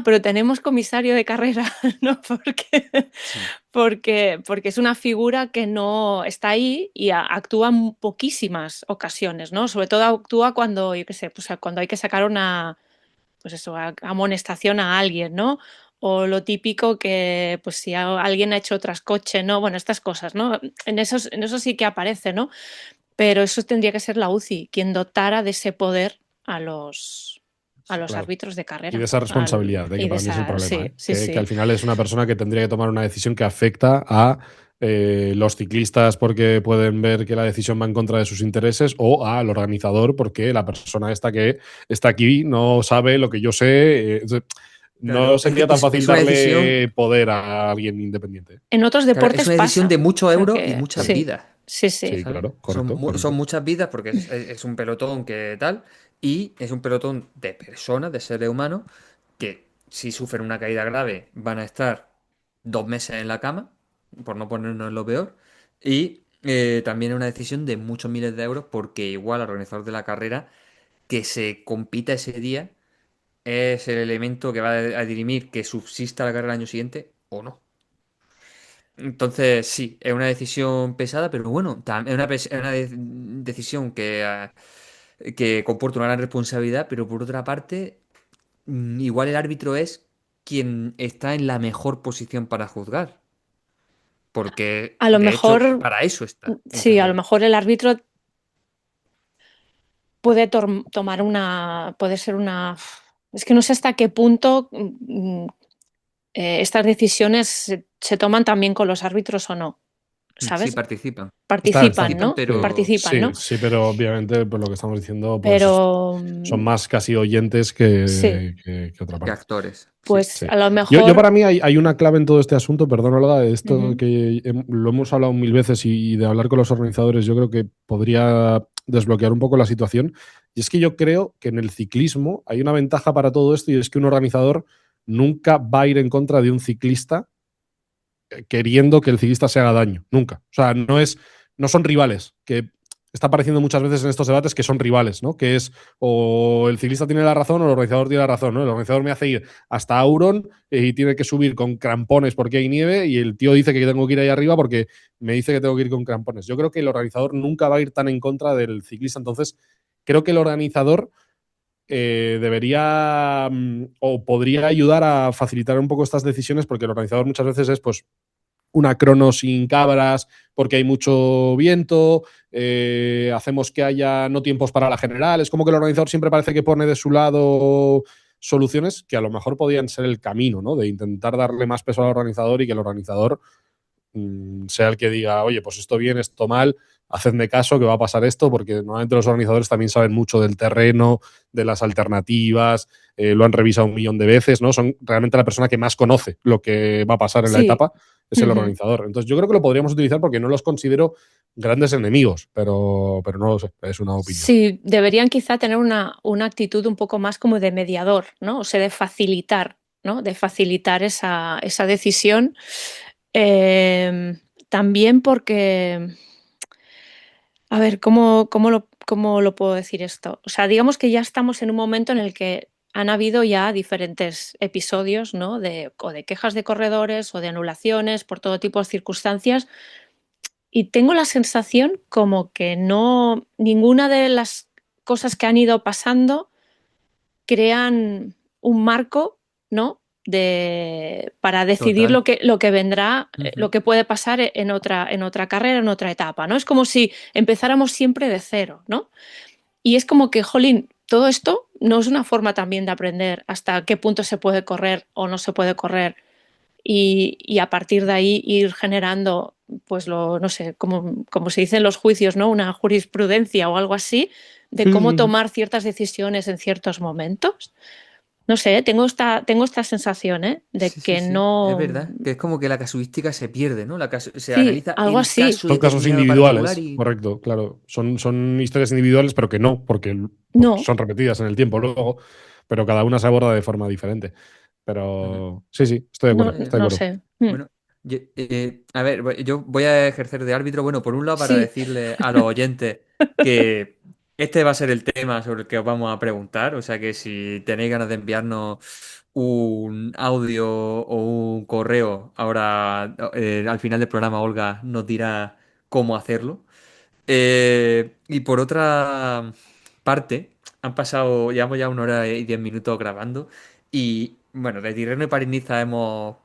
pero tenemos comisario de carrera, ¿no? Sí. Porque es una figura que no está ahí y actúa en poquísimas ocasiones, ¿no? Sobre todo actúa cuando, yo qué sé, pues cuando hay que sacar una, pues eso, amonestación a alguien, ¿no? O lo típico que, pues si alguien ha hecho trascoche, ¿no? Bueno, estas cosas, ¿no? En eso sí que aparece, ¿no? Pero eso tendría que ser la UCI, quien dotara de ese poder a los, a los Claro. árbitros de Y de carrera. esa responsabilidad, Y que de para mí es el esa, problema, sí, ¿eh? sí, Que al sí. final es una persona que tendría que tomar una decisión que afecta a los ciclistas porque pueden ver que la decisión va en contra de sus intereses o al organizador porque la persona esta que está aquí no sabe lo que yo sé. No Claro, es que sería tan fácil es una decisión, darle poder a alguien independiente. En otros claro, es deportes una decisión de pasa. O muchos sea euros y que muchas Sí, sí, vidas. sí, sí. sí, ¿Sabes? claro, Son, correcto, son correcto. muchas vidas porque es un pelotón que tal, y es un pelotón de personas, de seres humanos, que si sufren una caída grave van a estar 2 meses en la cama, por no ponernos en lo peor, y también es una decisión de muchos miles de euros porque igual al organizador de la carrera que se compita ese día es el elemento que va a dirimir que subsista la carrera el año siguiente o no. Entonces, sí, es una decisión pesada, pero bueno, es una decisión que comporta una gran responsabilidad, pero por otra parte, igual el árbitro es quien está en la mejor posición para juzgar, porque A lo de hecho mejor, para eso está sí, muchas a lo veces. mejor el árbitro puede tomar puede ser una. Es que no sé hasta qué punto estas decisiones se toman también con los árbitros o no, Sí, ¿sabes? participan. Participan, Participan, ¿no? pero Participan, Sí, ¿no? sí, pero obviamente, por lo que estamos diciendo, pues Pero son más casi oyentes sí, que otra que parte. actores. Sí. pues Sí. a lo Yo mejor. para mí hay una clave en todo este asunto, perdón, Olga, de esto Ujú. que lo hemos hablado mil veces y de hablar con los organizadores, yo creo que podría desbloquear un poco la situación. Y es que yo creo que en el ciclismo hay una ventaja para todo esto y es que un organizador nunca va a ir en contra de un ciclista queriendo que el ciclista se haga daño. Nunca. O sea, no son rivales, que está apareciendo muchas veces en estos debates que son rivales, ¿no? Que es o el ciclista tiene la razón o el organizador tiene la razón, ¿no? El organizador me hace ir hasta Auron y tiene que subir con crampones porque hay nieve y el tío dice que tengo que ir ahí arriba porque me dice que tengo que ir con crampones. Yo creo que el organizador nunca va a ir tan en contra del ciclista, entonces creo que el organizador debería o podría ayudar a facilitar un poco estas decisiones porque el organizador muchas veces es pues una crono sin cabras porque hay mucho viento, hacemos que haya no tiempos para la general. Es como que el organizador siempre parece que pone de su lado soluciones que a lo mejor podían ser el camino, ¿no? De intentar darle más peso al organizador y que el organizador sea el que diga, oye, pues esto bien, esto mal, hacedme caso que va a pasar esto, porque normalmente los organizadores también saben mucho del terreno, de las alternativas, lo han revisado un millón de veces, ¿no? Son realmente la persona que más conoce lo que va a pasar en la Sí. etapa, es el Ujú. organizador. Entonces yo creo que lo podríamos utilizar porque no los considero grandes enemigos, pero no lo sé, es una opinión. Sí, deberían quizá tener una actitud un poco más como de mediador, ¿no? O sea, de facilitar, ¿no? De facilitar esa decisión. También porque, a ver, ¿cómo lo puedo decir esto? O sea, digamos que ya estamos en un momento en el que han habido ya diferentes episodios, ¿no? O de quejas de corredores o de anulaciones por todo tipo de circunstancias. Y tengo la sensación como que no, ninguna de las cosas que han ido pasando crean un marco, ¿no? Para decidir Total. lo que vendrá, Ujú. lo que puede pasar en otra carrera, en otra etapa, ¿no? Es como si empezáramos siempre de cero, ¿no? Y es como que, jolín, todo esto no es una forma también de aprender hasta qué punto se puede correr o no se puede correr y a partir de ahí ir generando, pues no sé, como se dice en los juicios, ¿no? Una jurisprudencia o algo así de cómo tomar ciertas decisiones en ciertos momentos. No sé, tengo esta sensación, ¿eh? De Sí, sí, que sí, es no. verdad. Que es como que la casuística se pierde, ¿no? Se Sí, analiza algo el así. caso Son casos determinado particular individuales, y... correcto, claro. Son historias individuales, pero que no, porque No, son repetidas en el tiempo luego, pero cada una se aborda de forma diferente. Ujú. Pero sí, sí, estoy de no, acuerdo, Ya, ya. estoy de no acuerdo. sé. Bueno, a ver, yo voy a ejercer de árbitro, bueno, por un lado para Sí, decirle a los oyentes que este va a ser el tema sobre el que os vamos a preguntar, o sea que si tenéis ganas de enviarnos un audio o un correo, ahora al final del programa Olga nos dirá cómo hacerlo. Y por otra parte, llevamos ya 1 hora y 10 minutos grabando y bueno, de Tirreno y París-Niza hemos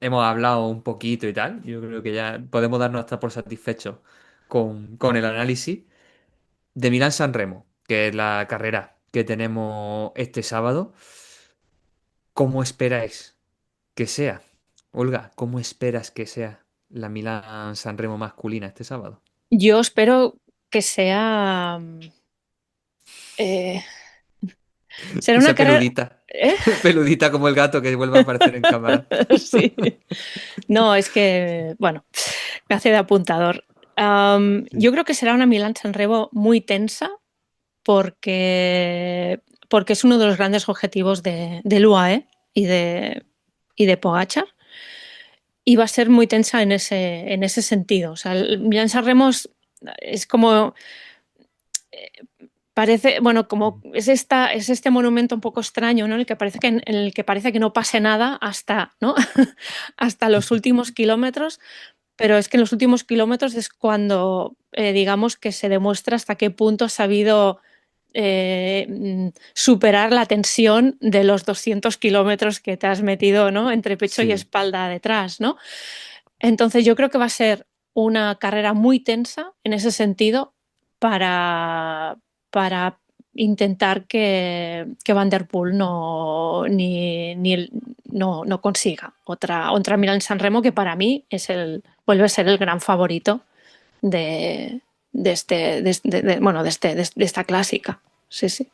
hablado un poquito y tal. Yo creo que ya podemos darnos hasta por satisfechos con el análisis de Milán-San Remo, que es la carrera que tenemos este sábado. ¿Cómo esperáis que sea? Olga, ¿cómo esperas que sea la Milán-San Remo masculina este sábado? Yo espero que eh, será Que una sea carrera. peludita. ¿Eh? Peludita como el gato que vuelve a aparecer en cámara. Sí. No, es que, bueno, me hace de apuntador. Sí. Yo creo que será una Milán-San Remo muy tensa porque es uno de los grandes objetivos del UAE y de Pogačar. Y va a ser muy tensa en ese sentido. O sea, el Milán-San Remo es como parece, bueno, como es este monumento un poco extraño, ¿no? En el que parece que no pase nada hasta, ¿no? hasta los últimos kilómetros, pero es que en los últimos kilómetros es cuando, digamos, que se demuestra hasta qué punto has sabido superar la tensión de los 200 kilómetros que te has metido, ¿no? Entre pecho y Sí. espalda detrás, ¿no? Entonces yo creo que va a ser una carrera muy tensa en ese sentido para intentar que Van der Poel no consiga otra Milán San Remo, que para mí vuelve a ser el gran favorito de esta clásica. Sí, sí.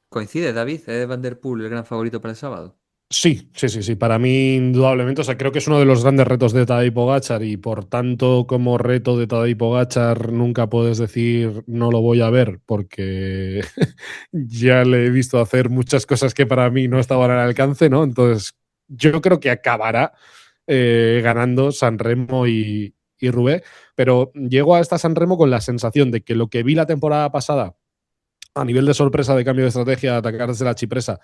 Coincide, David, ¿es Van der Poel el gran favorito para el sábado? Sí, sí, sí, sí. Para mí, indudablemente, o sea, creo que es uno de los grandes retos de Tadej Pogačar y por tanto, como reto de Tadej Pogačar, nunca puedes decir no lo voy a ver porque ya le he visto hacer muchas cosas que para mí no estaban al alcance, ¿no? Entonces, yo creo que acabará ganando San Remo y Roubaix, pero llego a esta San Remo con la sensación de que lo que vi la temporada pasada a nivel de sorpresa de cambio de estrategia, de atacar desde la chipresa,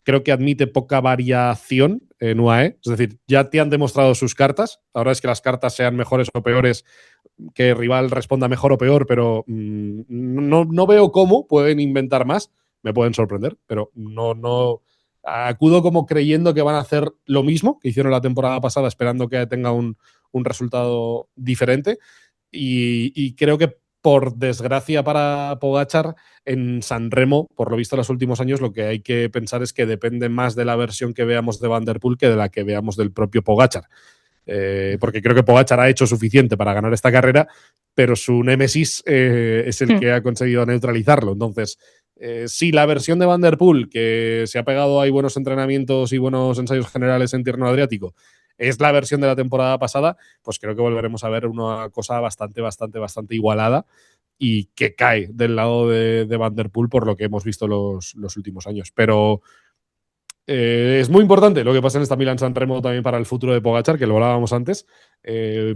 creo que admite poca variación en UAE. Es decir, ya te han demostrado sus cartas. Ahora es que las cartas sean mejores o peores, que el rival responda mejor o peor, pero no veo cómo pueden inventar más. Me pueden sorprender, pero no. Acudo como creyendo que van a hacer lo mismo que hicieron la temporada pasada, esperando que tenga un resultado diferente. Y creo que, por desgracia para Pogachar, en San Remo, por lo visto en los últimos años, lo que hay que pensar es que depende más de la versión que veamos de Van der Poel que de la que veamos del propio Pogachar. Porque creo que Pogachar ha hecho suficiente para ganar esta carrera, pero su némesis es el que ha conseguido neutralizarlo. Entonces, si la versión de Van der Poel, que se ha pegado ahí buenos entrenamientos y buenos ensayos generales en Tierno Adriático, es la versión de la temporada pasada, pues creo que volveremos a ver una cosa bastante, bastante, bastante igualada y que cae del lado de Van der Poel por lo que hemos visto los últimos años. Pero es muy importante lo que pasa en esta Milán-San Remo también para el futuro de Pogachar, que lo hablábamos antes,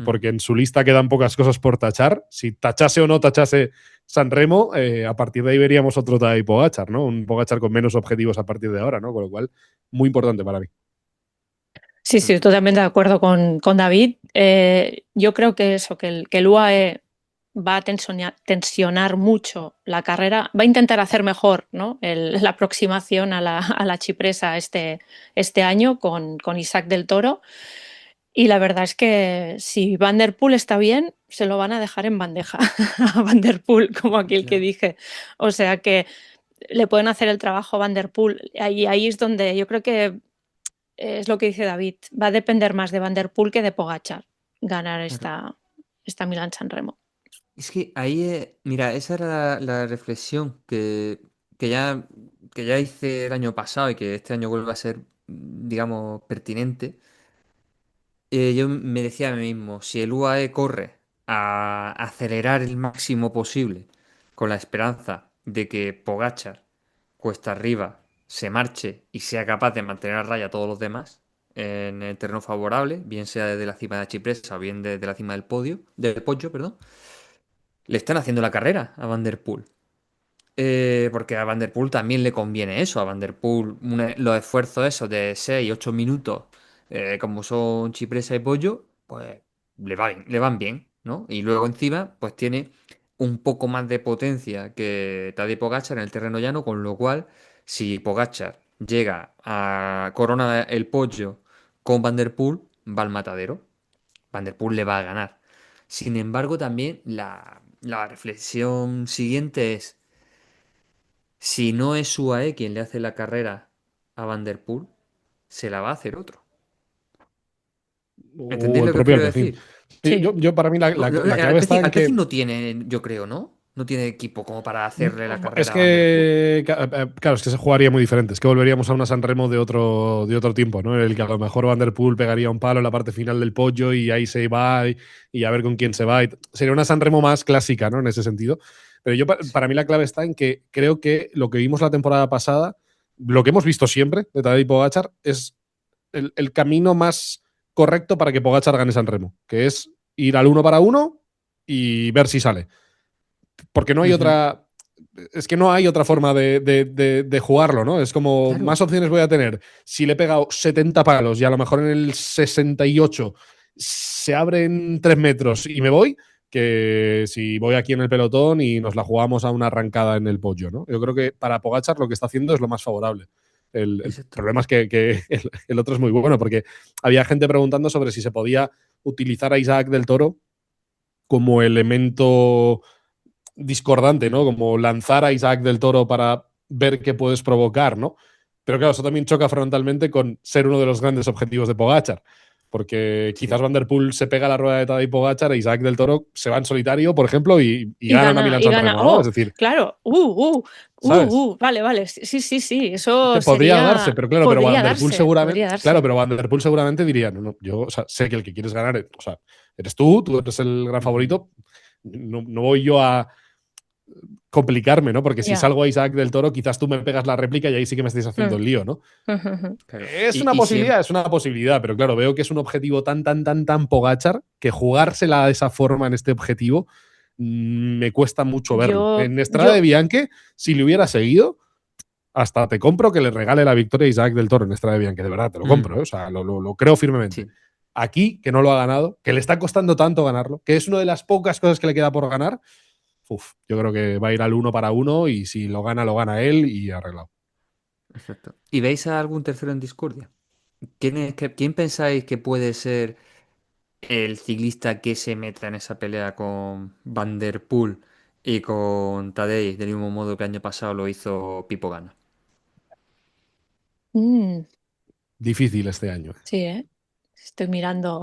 porque en su lista quedan pocas cosas por tachar. Si tachase o no tachase San Remo, a partir de ahí veríamos otro Tadej Pogachar, ¿no? Un Pogachar con menos objetivos a partir de ahora, ¿no? Con lo cual, muy importante para mí. Sí, sí, totalmente de acuerdo con David. Yo creo que eso, que el UAE va a tensionar mucho la carrera, va a intentar hacer mejor, ¿no? la aproximación a la chipresa este año con Isaac del Toro. Y la verdad es que si Van der Poel está bien, se lo van a dejar en bandeja a Van der Poel, como aquel que Claro. dije. O sea que le pueden hacer el trabajo a Van der Poel. Ahí es donde yo creo que es lo que dice David, va a depender más de Van der Poel que de Pogačar ganar Claro. esta Milán-San Remo. Es que ahí, mira, esa era la reflexión que ya, que ya hice el año pasado y que este año vuelve a ser, digamos, pertinente. Yo me decía a mí mismo, si el UAE corre a acelerar el máximo posible con la esperanza de que Pogachar cuesta arriba se marche y sea capaz de mantener a raya a todos los demás en el terreno favorable, bien sea desde la cima de la Chipresa o bien desde la cima del Poggio, perdón, le están haciendo la carrera a Van der Poel. Porque a Van der Poel también le conviene eso. A Van der Poel los esfuerzos esos de 6 8 minutos, como son Chipresa y Pollo, pues le van bien, ¿no? Y luego encima, pues tiene un poco más de potencia que Tadej Pogačar en el terreno llano, con lo cual, si Pogačar llega a corona el Pollo con Van der Poel, va al matadero. Van der Poel le va a ganar. Sin embargo, también la reflexión siguiente es, si no es UAE quien le hace la carrera a Van der Poel, se la va a hacer otro. ¿Entendéis O el lo que os propio quiero Alpecin. decir? Sí, Sí. yo para mí la clave está en Alpecin que no tiene, yo creo, ¿no? No tiene equipo como para hacerle la es carrera a Van der Poel. que, claro, es que se jugaría muy diferente. Es que volveríamos a una San Remo de otro tiempo, ¿no? En el que a lo mejor Van der Poel pegaría un palo en la parte final del pollo y ahí se va y a ver con quién se va. Sería una San Remo más clásica, ¿no? En ese sentido. Pero yo, para mí, la clave está en que creo que lo que vimos la temporada pasada, lo que hemos visto siempre de Tadej Pogačar, es el camino más correcto para que Pogačar gane San Remo, que es ir al 1 para 1 y ver si sale. Porque no hay otra. Es que no hay otra forma de jugarlo, ¿no? Es como Claro. más opciones voy a tener. Si le he pegado 70 palos y a lo mejor en el 68 se abren 3 metros y me voy, que si voy aquí en el pelotón y nos la jugamos a una arrancada en el pollo, ¿no? Yo creo que para Pogačar lo que está haciendo es lo más favorable. El problema es que el otro es muy bueno, porque había gente preguntando sobre si se podía utilizar a Isaac del Toro como elemento discordante, ¿no? Como lanzar a Isaac del Toro para ver qué puedes provocar, ¿no? Pero claro, eso también choca frontalmente con ser uno de los grandes objetivos de Pogačar. Porque quizás Van der Poel se pega a la rueda de Tadej Pogačar e Isaac del Toro se va en solitario, por ejemplo, y gana una Milán San Remo, ¿no? Oh, Es decir, claro. ¿sabes? Vale. Sí. Eso Que podría sería. darse, pero claro, pero Podría Van der Poel darse, seguramente. podría darse. Claro, pero Van der Poel seguramente diría: no, yo, o sea, sé que el que quieres ganar, o sea, eres tú eres el gran favorito. No voy yo a complicarme, ¿no? Porque si Ya. salgo a Isaac del Toro, quizás tú me pegas la réplica y ahí sí que me estáis haciendo el lío, ¿no? Claro. Es Y- una y posibilidad, es una posibilidad, pero claro, veo que es un objetivo tan Pogačar que jugársela de esa forma en este objetivo me cuesta mucho verlo. En Estrada de Yo, Bianche, si le hubiera seguido, hasta te compro que le regale la victoria a Isaac del Toro en Estrada de Bianche, de verdad, te lo compro, ¿eh? O sea, lo creo firmemente. Sí. Aquí, que no lo ha ganado, que le está costando tanto ganarlo, que es una de las pocas cosas que le queda por ganar, yo creo que va a ir al 1 para 1 y si lo gana él y arreglado. Exacto. ¿Y veis a algún tercero en discordia? ¿Quién pensáis que puede ser el ciclista que se meta en esa pelea con Van der Poel y con Tadej, del mismo modo que el año pasado lo hizo Pipo Gana? Difícil este año. sí, ¿eh? Estoy mirando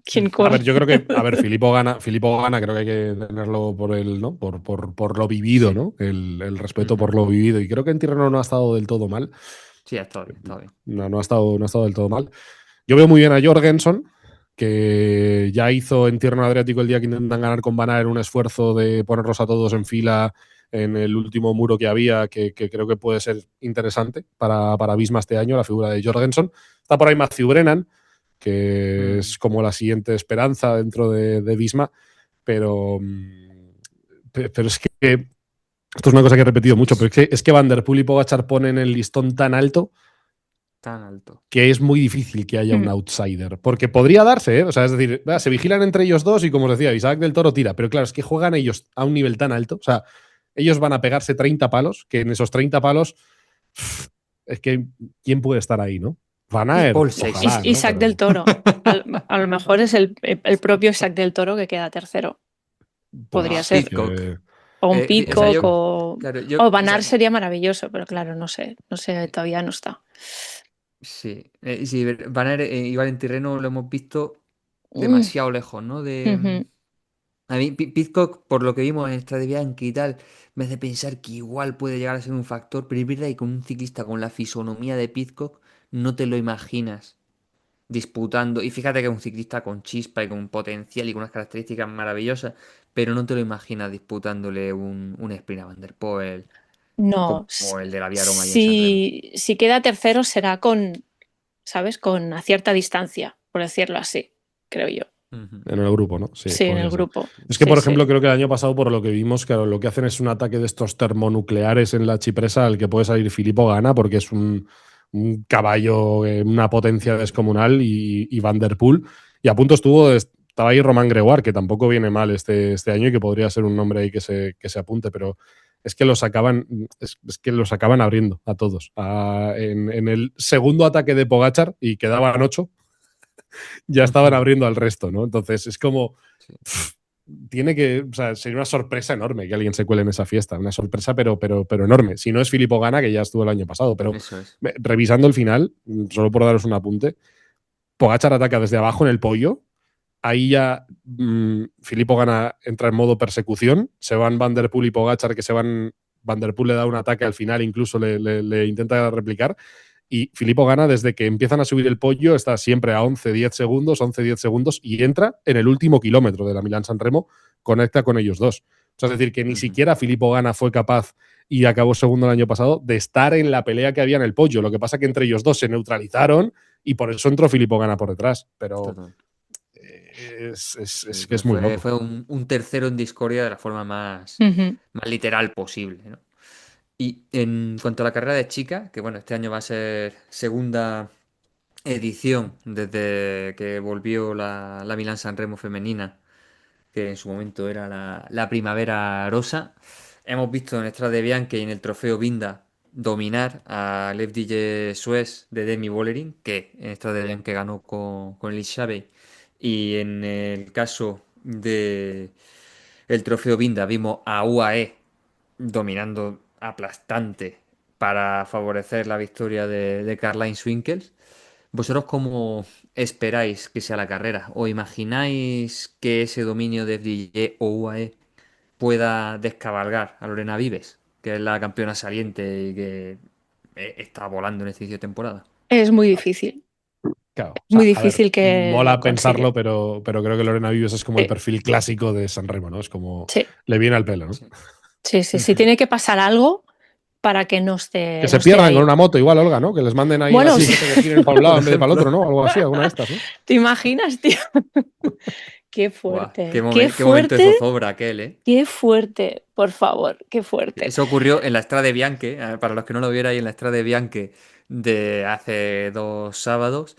quién A corre. ver, yo creo que, Filippo gana, creo que hay que tenerlo por el, ¿no? Por lo vivido, Sí. ¿no? El respeto por lo vivido. Y creo que en Tirreno no ha estado del todo mal. Sí, ha estado bien, ha estado bien. No ha estado del todo mal. Yo veo muy bien a Jorgensen, que ya hizo en Tirreno Adriático el día que intentan ganar con Van Aert un esfuerzo de ponerlos a todos en fila en el último muro que había, que creo que puede ser interesante para Visma este año, la figura de Jorgensen. Está por ahí Matthew Brennan, que es como la siguiente esperanza dentro de Visma, pero es que esto es una cosa que he repetido mucho, pero es que Van der Poel y Pogačar ponen el listón tan alto Tan alto. que es muy difícil que haya un outsider. Porque podría darse, ¿eh? O sea, es decir, se vigilan entre ellos dos y, como os decía, Isaac del Toro tira. Pero claro, es que juegan ellos a un nivel tan alto. O sea, ellos van a pegarse 30 palos, que en esos 30 palos es que ¿quién puede estar ahí, no? Van Y Aert, Paul Seix. ojalá, ¿no? Isaac Pero del Toro. A lo mejor es el propio Isaac del Toro que queda tercero. Podría pues, ser. Pidcock. O un O sea, Pitcock claro, o Van Aert sería maravilloso, pero claro, no sé, todavía no está. Sí, sí, Van Aert, igual en terreno lo hemos visto Mm, demasiado lejos, ¿no? ujú. A mí Pidcock, por lo que vimos en Strade Bianche y tal, me hace pensar que igual puede llegar a ser un factor, pero es verdad que con un ciclista con la fisonomía de Pidcock no te lo imaginas disputando. Y fíjate que es un ciclista con chispa y con potencial y con unas características maravillosas, pero no te lo imaginas disputándole un sprint a Van der Poel No, como el de la Vía Roma y en San Remo. si queda tercero será con, ¿sabes? Con a cierta distancia, por decirlo así, creo yo. Ujú. en el grupo, ¿no? Sí, Sí, en podría el ser. grupo. Es que, Sí, por sí. ejemplo, creo que el año pasado, por lo que vimos, claro, lo que hacen es un ataque de estos termonucleares en la Chipresa al que puede salir Filippo Gana, porque es un caballo, una potencia descomunal, y Van der Poel. Y a punto estaba ahí Román Gregoire, que tampoco viene mal este año y que podría ser un nombre ahí que se apunte, pero es que los acaban abriendo a todos. En el segundo ataque de Pogačar, y quedaban 8, ya estaban Ujú. abriendo al resto, ¿no? Entonces es como Sí. o sea, sería una sorpresa enorme que alguien se cuele en esa fiesta. Una sorpresa, pero enorme. Si no es Filippo Ganna, que ya estuvo el año pasado. Pero Eso es. revisando el final, solo por daros un apunte, Pogačar ataca desde abajo en el podio. Ahí ya Filippo Ganna entra en modo persecución. Se van Van der Poel y Pogačar, que se van. Van der Poel le da un ataque al final, incluso le intenta replicar. Y Filippo Ganna, desde que empiezan a subir el podio, está siempre a 11-10 segundos, 11-10 segundos, y entra en el último kilómetro de la Milán-San Remo, conecta con ellos dos. O sea, es decir, que ni siquiera Filippo Ganna fue capaz, y acabó segundo el año pasado, de estar en la pelea que había en el podio. Lo que pasa es que entre ellos dos se neutralizaron y por eso entró Filippo Ganna por detrás. Pero Total. es que es muy loco. Fue un tercero en discordia de la forma más literal posible, ¿no? Y en cuanto a la carrera de chicas, que bueno, este año va a ser segunda edición desde que volvió la Milán-San Remo femenina, que en su momento era la Primavera Rosa. Hemos visto en Strade Bianche y en el Trofeo Binda dominar a FDJ Suez de Demi Vollering, que en Strade Bianche ganó con el Xabe. Y en el caso de el Trofeo Binda vimos a UAE dominando aplastante para favorecer la victoria de Caroline Swinkels. ¿Vosotros cómo esperáis que sea la carrera? ¿O imagináis que ese dominio de FDJ o UAE pueda descabalgar a Lorena Vives, que es la campeona saliente y que está volando en este inicio de temporada? Es muy difícil. Claro, o Muy sea, a ver, difícil que mola lo consiga. pensarlo, pero creo que Lorena Vives es como el perfil clásico de San Remo, ¿no? Es como Sí, le viene al pelo, ¿no? sí. Tiene que pasar algo para que no esté, Que se no esté pierdan ahí. con una moto igual, Olga, ¿no? Que les manden ahí Bueno, así, sí. que tiren para un lado en vez de para el Por otro, ¿no? Algo así, alguna de estas, ¿no? ¿Te imaginas, tío? Qué Buah, fuerte, qué momento de zozobra aquel, ¿eh? qué fuerte, por favor, qué fuerte. Eso ocurrió en la Strade Bianche, para los que no lo vierais, en la Strade Bianche de hace 2 sábados.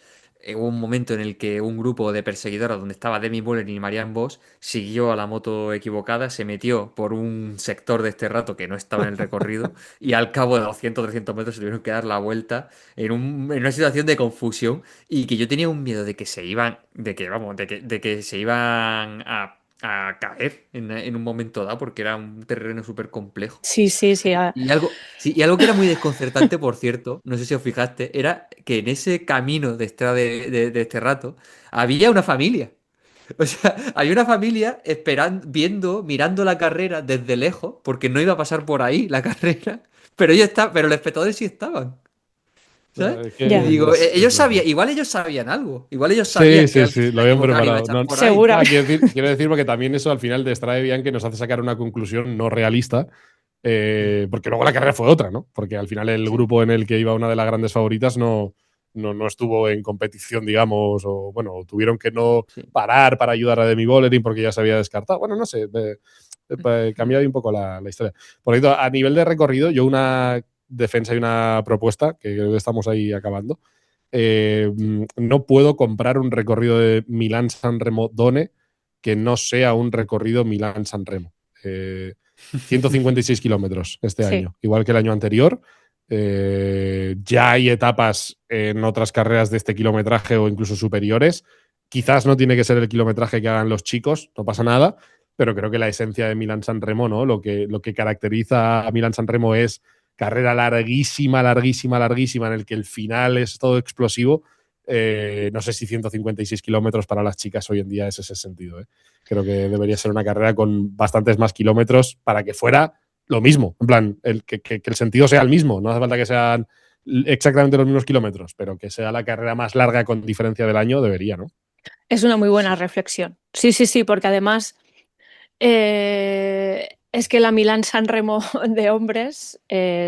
Hubo un momento en el que un grupo de perseguidoras, donde estaba Demi Vollering y Marianne Vos, siguió a la moto equivocada, se metió por un sector de este rato que no estaba en el recorrido, y al cabo de 200 300 metros se tuvieron que dar la vuelta en una situación de confusión, y que yo tenía un miedo de que se iban, de que se iban a caer en un momento dado, porque era un terreno súper complejo. Sí. Y algo que era muy desconcertante, por cierto, no sé si os fijaste, era que en ese camino de de este rato había una familia. O sea, había una familia esperando, viendo, mirando la carrera desde lejos, porque no iba a pasar por ahí la carrera, pero los espectadores sí estaban. ¿Sabes? Es Y Ya. que digo, es ellos loco. sabían, igual ellos sabían algo, igual ellos Sí, sabían que sí, alguien sí, se lo iba a habían equivocar y iba a preparado. echar por ahí. Segura. Quiero decir porque también eso al final de Strade Bianche nos hace sacar una conclusión no realista, porque luego la carrera fue otra, ¿no? Porque al final el Sí, grupo en el que iba una de las grandes favoritas no estuvo en competición, digamos, o bueno, tuvieron que no sí. parar para ayudar a Demi Vollering porque ya se había descartado. Bueno, no sé, cambiaba un poco la historia. Por lo tanto, a nivel de recorrido, yo una defensa y una propuesta, que creo que estamos ahí acabando. No puedo comprar un recorrido de Milán-San Remo-Done que no sea un recorrido Milán-San Remo. 156 kilómetros este Sí. año, igual que el año anterior. Ya hay etapas en otras carreras de este kilometraje o incluso superiores. Quizás no tiene que ser el kilometraje que hagan los chicos, no pasa nada, pero creo que la esencia de Milán-San Remo, ¿no? Lo que caracteriza a Milán-San Remo es carrera larguísima, en el que el final es todo explosivo. No sé si 156 kilómetros para las chicas hoy en día es ese sentido. Creo que debería ser una carrera con bastantes más kilómetros para que fuera lo mismo. En plan, que el sentido sea el mismo. No hace falta que sean exactamente los mismos kilómetros, pero que sea la carrera más larga con diferencia del año, debería, ¿no? Es una muy buena reflexión. Sí, porque además es que la Milán-San Remo de hombres,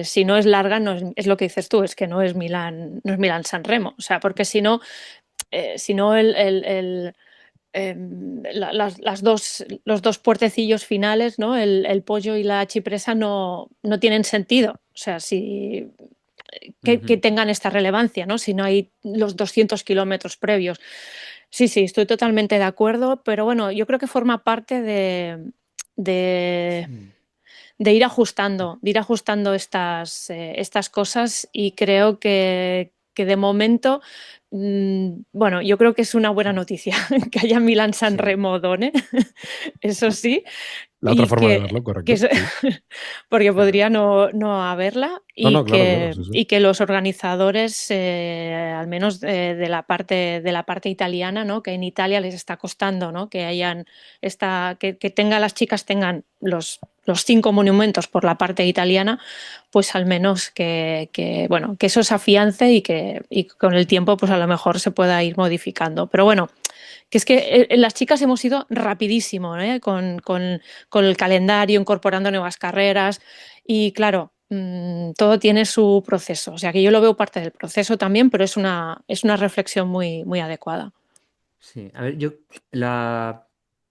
si no es larga, es lo que dices tú, es que no es Milán-San Remo. O sea, porque si no, los dos puertecillos finales, ¿no? El pollo y la chipresa no tienen sentido. O sea, que tengan esta relevancia, ¿no? Si no hay los 200 kilómetros previos. Sí, estoy totalmente de acuerdo, pero bueno, yo creo que forma parte de ir ajustando estas cosas, y creo que que de momento, bueno, yo creo que es una buena noticia que haya Milán-San Remo Done, eso sí. La otra forma de verlo, correcto. Sí. Porque podría no haberla y, claro, sí. y que los organizadores, al menos de la parte italiana, ¿no? Que en Italia les está costando, ¿no? Que hayan las chicas tengan los 5 monumentos por la parte italiana, pues al menos que eso se afiance y con el tiempo pues a lo mejor se pueda ir modificando. Pero bueno, que es que las chicas hemos ido rapidísimo, ¿eh? Con el calendario, incorporando nuevas carreras y claro, todo tiene su proceso. O sea que yo lo veo parte del proceso también, pero es una reflexión muy, muy adecuada. Sí, a ver,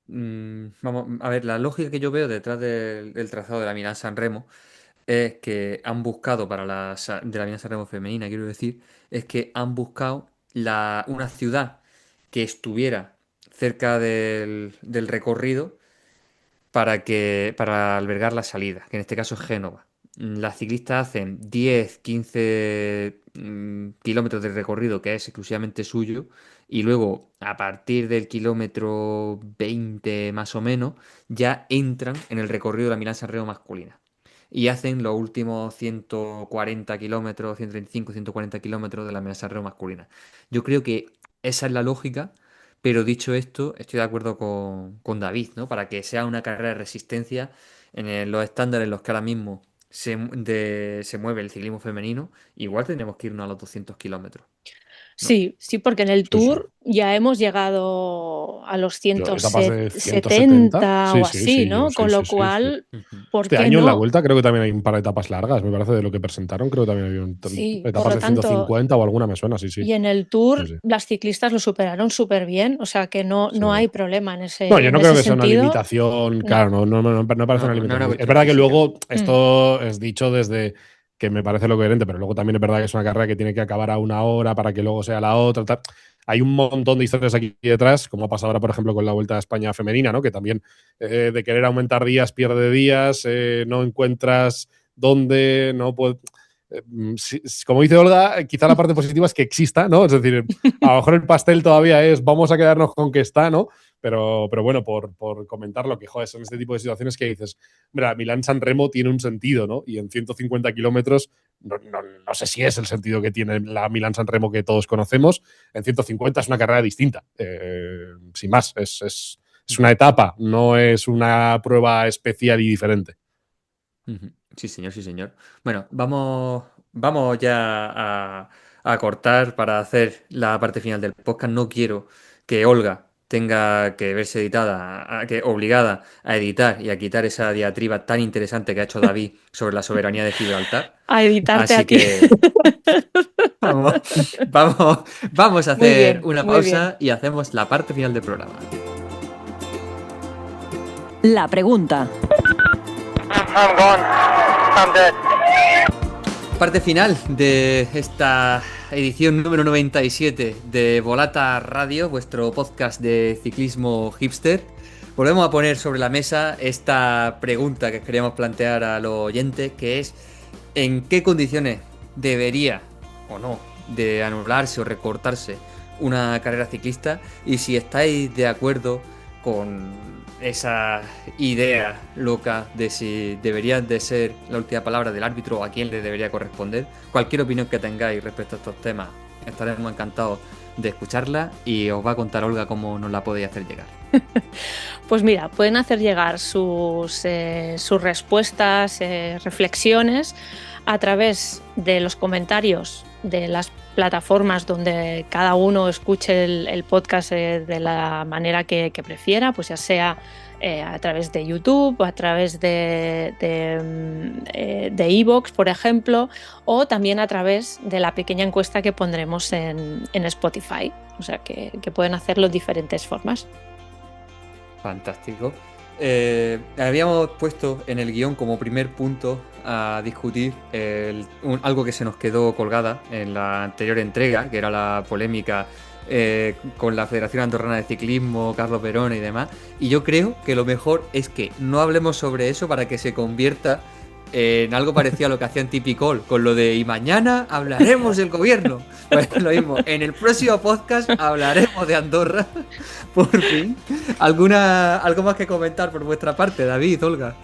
vamos a ver, la lógica que yo veo detrás del trazado de la Milán-San Remo es que han buscado de la Milán-San Remo femenina, quiero decir, es que han buscado una ciudad que estuviera cerca del recorrido para albergar la salida, que en este caso es Génova. Las ciclistas hacen 10, 15 kilómetros de recorrido que es exclusivamente suyo y luego a partir del kilómetro 20 más o menos ya entran en el recorrido de la Milán-San Remo masculina y hacen los últimos 140 kilómetros, 135, 140 kilómetros de la Milán-San Remo masculina. Yo creo que esa es la lógica. Pero dicho esto, estoy de acuerdo con David, ¿no? Para que sea una carrera de resistencia los estándares en los que ahora mismo se mueve el ciclismo femenino, igual tendremos que irnos a los 200 kilómetros. ¿No? Sí, porque en el Tour ya hemos llegado a los etapas de 170 o así, ¿no? Con lo cual, ¿por este qué año no? en la Vuelta creo que también hay un par de etapas largas, me parece, de lo que presentaron. Creo que también había etapas de 150 o alguna me suena, sí. Y en el Tour las ciclistas lo superaron súper bien, o sea que no hay problema en ese No, yo no creo que sea sentido. una limitación, claro, no parece una limitación. Es verdad que luego esto es dicho desde que me parece lo coherente, pero luego también es verdad que es una carrera que tiene que acabar a una hora para que luego sea la otra. Tal. Hay un montón de historias aquí detrás, como ha pasado ahora, por ejemplo, con la Vuelta a España femenina, ¿no? Que también de querer aumentar días pierde días, no encuentras dónde, no puede. Como dice Olga, quizá la parte positiva es que exista, ¿no? Es decir, a lo mejor el pastel todavía es vamos a quedarnos con que está, ¿no? Pero bueno, por comentar lo que, joder, son este tipo de situaciones que dices, mira, Milán-San Remo tiene un sentido, ¿no? Y en 150 kilómetros, no sé si es el sentido que tiene la Milán-San Remo que todos conocemos. En 150 es una carrera distinta. Sin más, es una etapa, no es una prueba especial y diferente. Sí, señor, sí, señor. Bueno, vamos ya a cortar para hacer la parte final del podcast. No quiero que Olga tenga que verse obligada a editar y a quitar esa diatriba tan interesante que ha hecho David sobre la soberanía de Gibraltar. A editarte Así a ti. que vamos a hacer una pausa y hacemos la parte final del programa. La pregunta. I'm gone. I'm dead. Parte final de esta edición número 97 de Volata Radio, vuestro podcast de ciclismo hipster. Volvemos a poner sobre la mesa esta pregunta que queríamos plantear a los oyentes, que es ¿en qué condiciones debería o no de anularse o recortarse una carrera ciclista? Y si estáis de acuerdo con esa idea loca de si debería de ser la última palabra del árbitro o a quién le debería corresponder. Cualquier opinión que tengáis respecto a estos temas, estaremos encantados de escucharla y os va a contar Olga cómo nos la podéis hacer llegar. Pues mira, pueden hacer llegar sus respuestas, reflexiones a través de los comentarios de las plataformas donde cada uno escuche el podcast de la manera que prefiera, pues ya sea a través de YouTube, a través de iVoox, por ejemplo, o también a través de la pequeña encuesta que pondremos en Spotify. O sea que pueden hacerlo de diferentes formas. Fantástico. Habíamos puesto en el guión como primer punto a discutir algo que se nos quedó colgada en la anterior entrega, que era la polémica con la Federación Andorrana de Ciclismo, Carlos Verona y demás. Y yo creo que lo mejor es que no hablemos sobre eso para que se convierta en algo parecido a lo que hacían Tipicol, con lo de y mañana hablaremos del gobierno. Pues lo mismo, en el próximo podcast hablaremos de Andorra. Por fin. ¿Algo más que comentar por vuestra parte, David, Olga?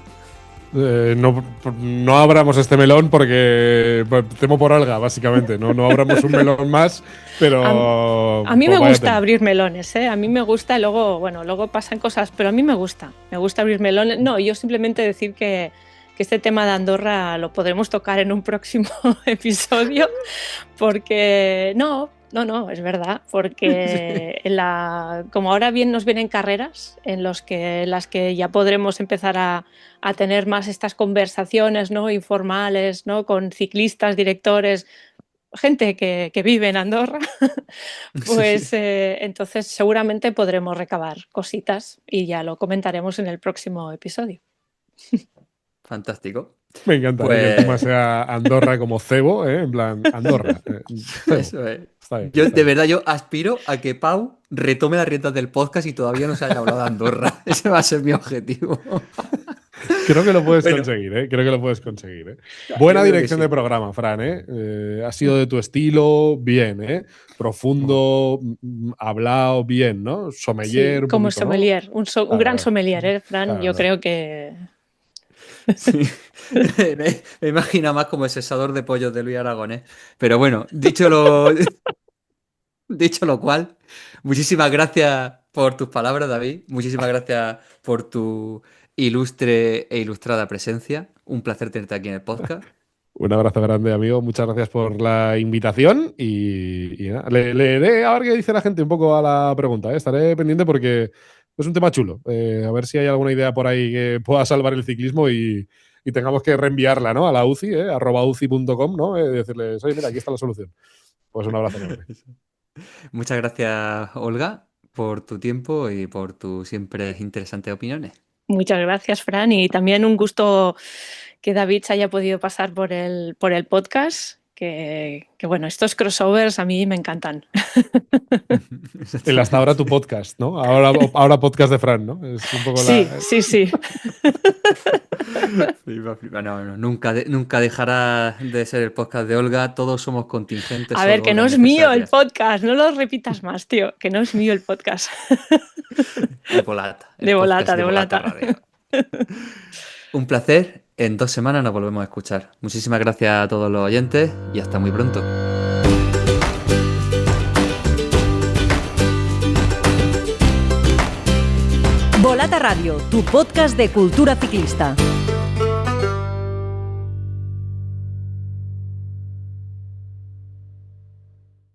No abramos este melón porque temo por Olga, básicamente. No abramos un melón más, pero. A mí me gusta abrir melones, ¿eh? A mí me gusta, luego pasan cosas, pero a mí me gusta abrir melones. No, yo simplemente decir que este tema de Andorra lo podremos tocar en un próximo episodio, porque no, es verdad, porque como ahora bien nos vienen carreras en las que ya podremos empezar a tener más estas conversaciones, ¿no?, informales, ¿no?, con ciclistas, directores, gente que vive en Andorra, pues entonces seguramente podremos recabar cositas y ya lo comentaremos en el próximo episodio. Fantástico. Me encanta que el tema sea Andorra como cebo, en plan, Andorra. Eso es. De verdad, yo aspiro a que Pau retome las riendas del podcast y todavía no se haya hablado de Andorra. Ese va a ser mi objetivo. Creo que lo puedes conseguir, ¿eh? Creo que lo puedes conseguir, ¿eh? Buena dirección de programa, Fran, ¿eh? Ha sido de tu estilo, bien, ¿eh? Profundo, hablado, bien, ¿no? Sommelier. Sí, como poquito, sommelier, ¿no? un gran sommelier, ¿eh, Fran? Claro, yo creo que… Sí. Me imagino más como el cesador de pollos de Luis Aragonés. Pero bueno, dicho lo cual, muchísimas gracias por tus palabras, David. Muchísimas gracias por tu ilustre e ilustrada presencia. Un placer tenerte aquí en el podcast. Un abrazo grande, amigo. Muchas gracias por la invitación y nada, leeré a ver qué dice la gente un poco a la pregunta, ¿eh? Estaré pendiente porque es un tema chulo. A ver si hay alguna idea por ahí que pueda salvar el ciclismo y tengamos que reenviarla, ¿no?, a la UCI, @uci.com, ¿no? Decirles, oye, mira, aquí está la solución. Pues un abrazo enorme. Muchas gracias, Olga, por tu tiempo y por tus siempre interesantes opiniones. Muchas gracias, Fran, y también un gusto que David se haya podido pasar por el podcast, que bueno, estos crossovers a mí me encantan. El hasta ahora tu podcast, ¿no? Ahora podcast de Fran, ¿no? Es un poco sí. No, nunca dejará de ser el podcast de Olga. Todos somos contingentes. A ver, que no es mío el podcast. No lo repitas más, tío. Que no es mío el podcast. De volata. De volata. Radio. Un placer. En 2 semanas nos volvemos a escuchar. Muchísimas gracias a todos los oyentes y hasta muy pronto. Volata Radio, tu podcast de cultura ciclista.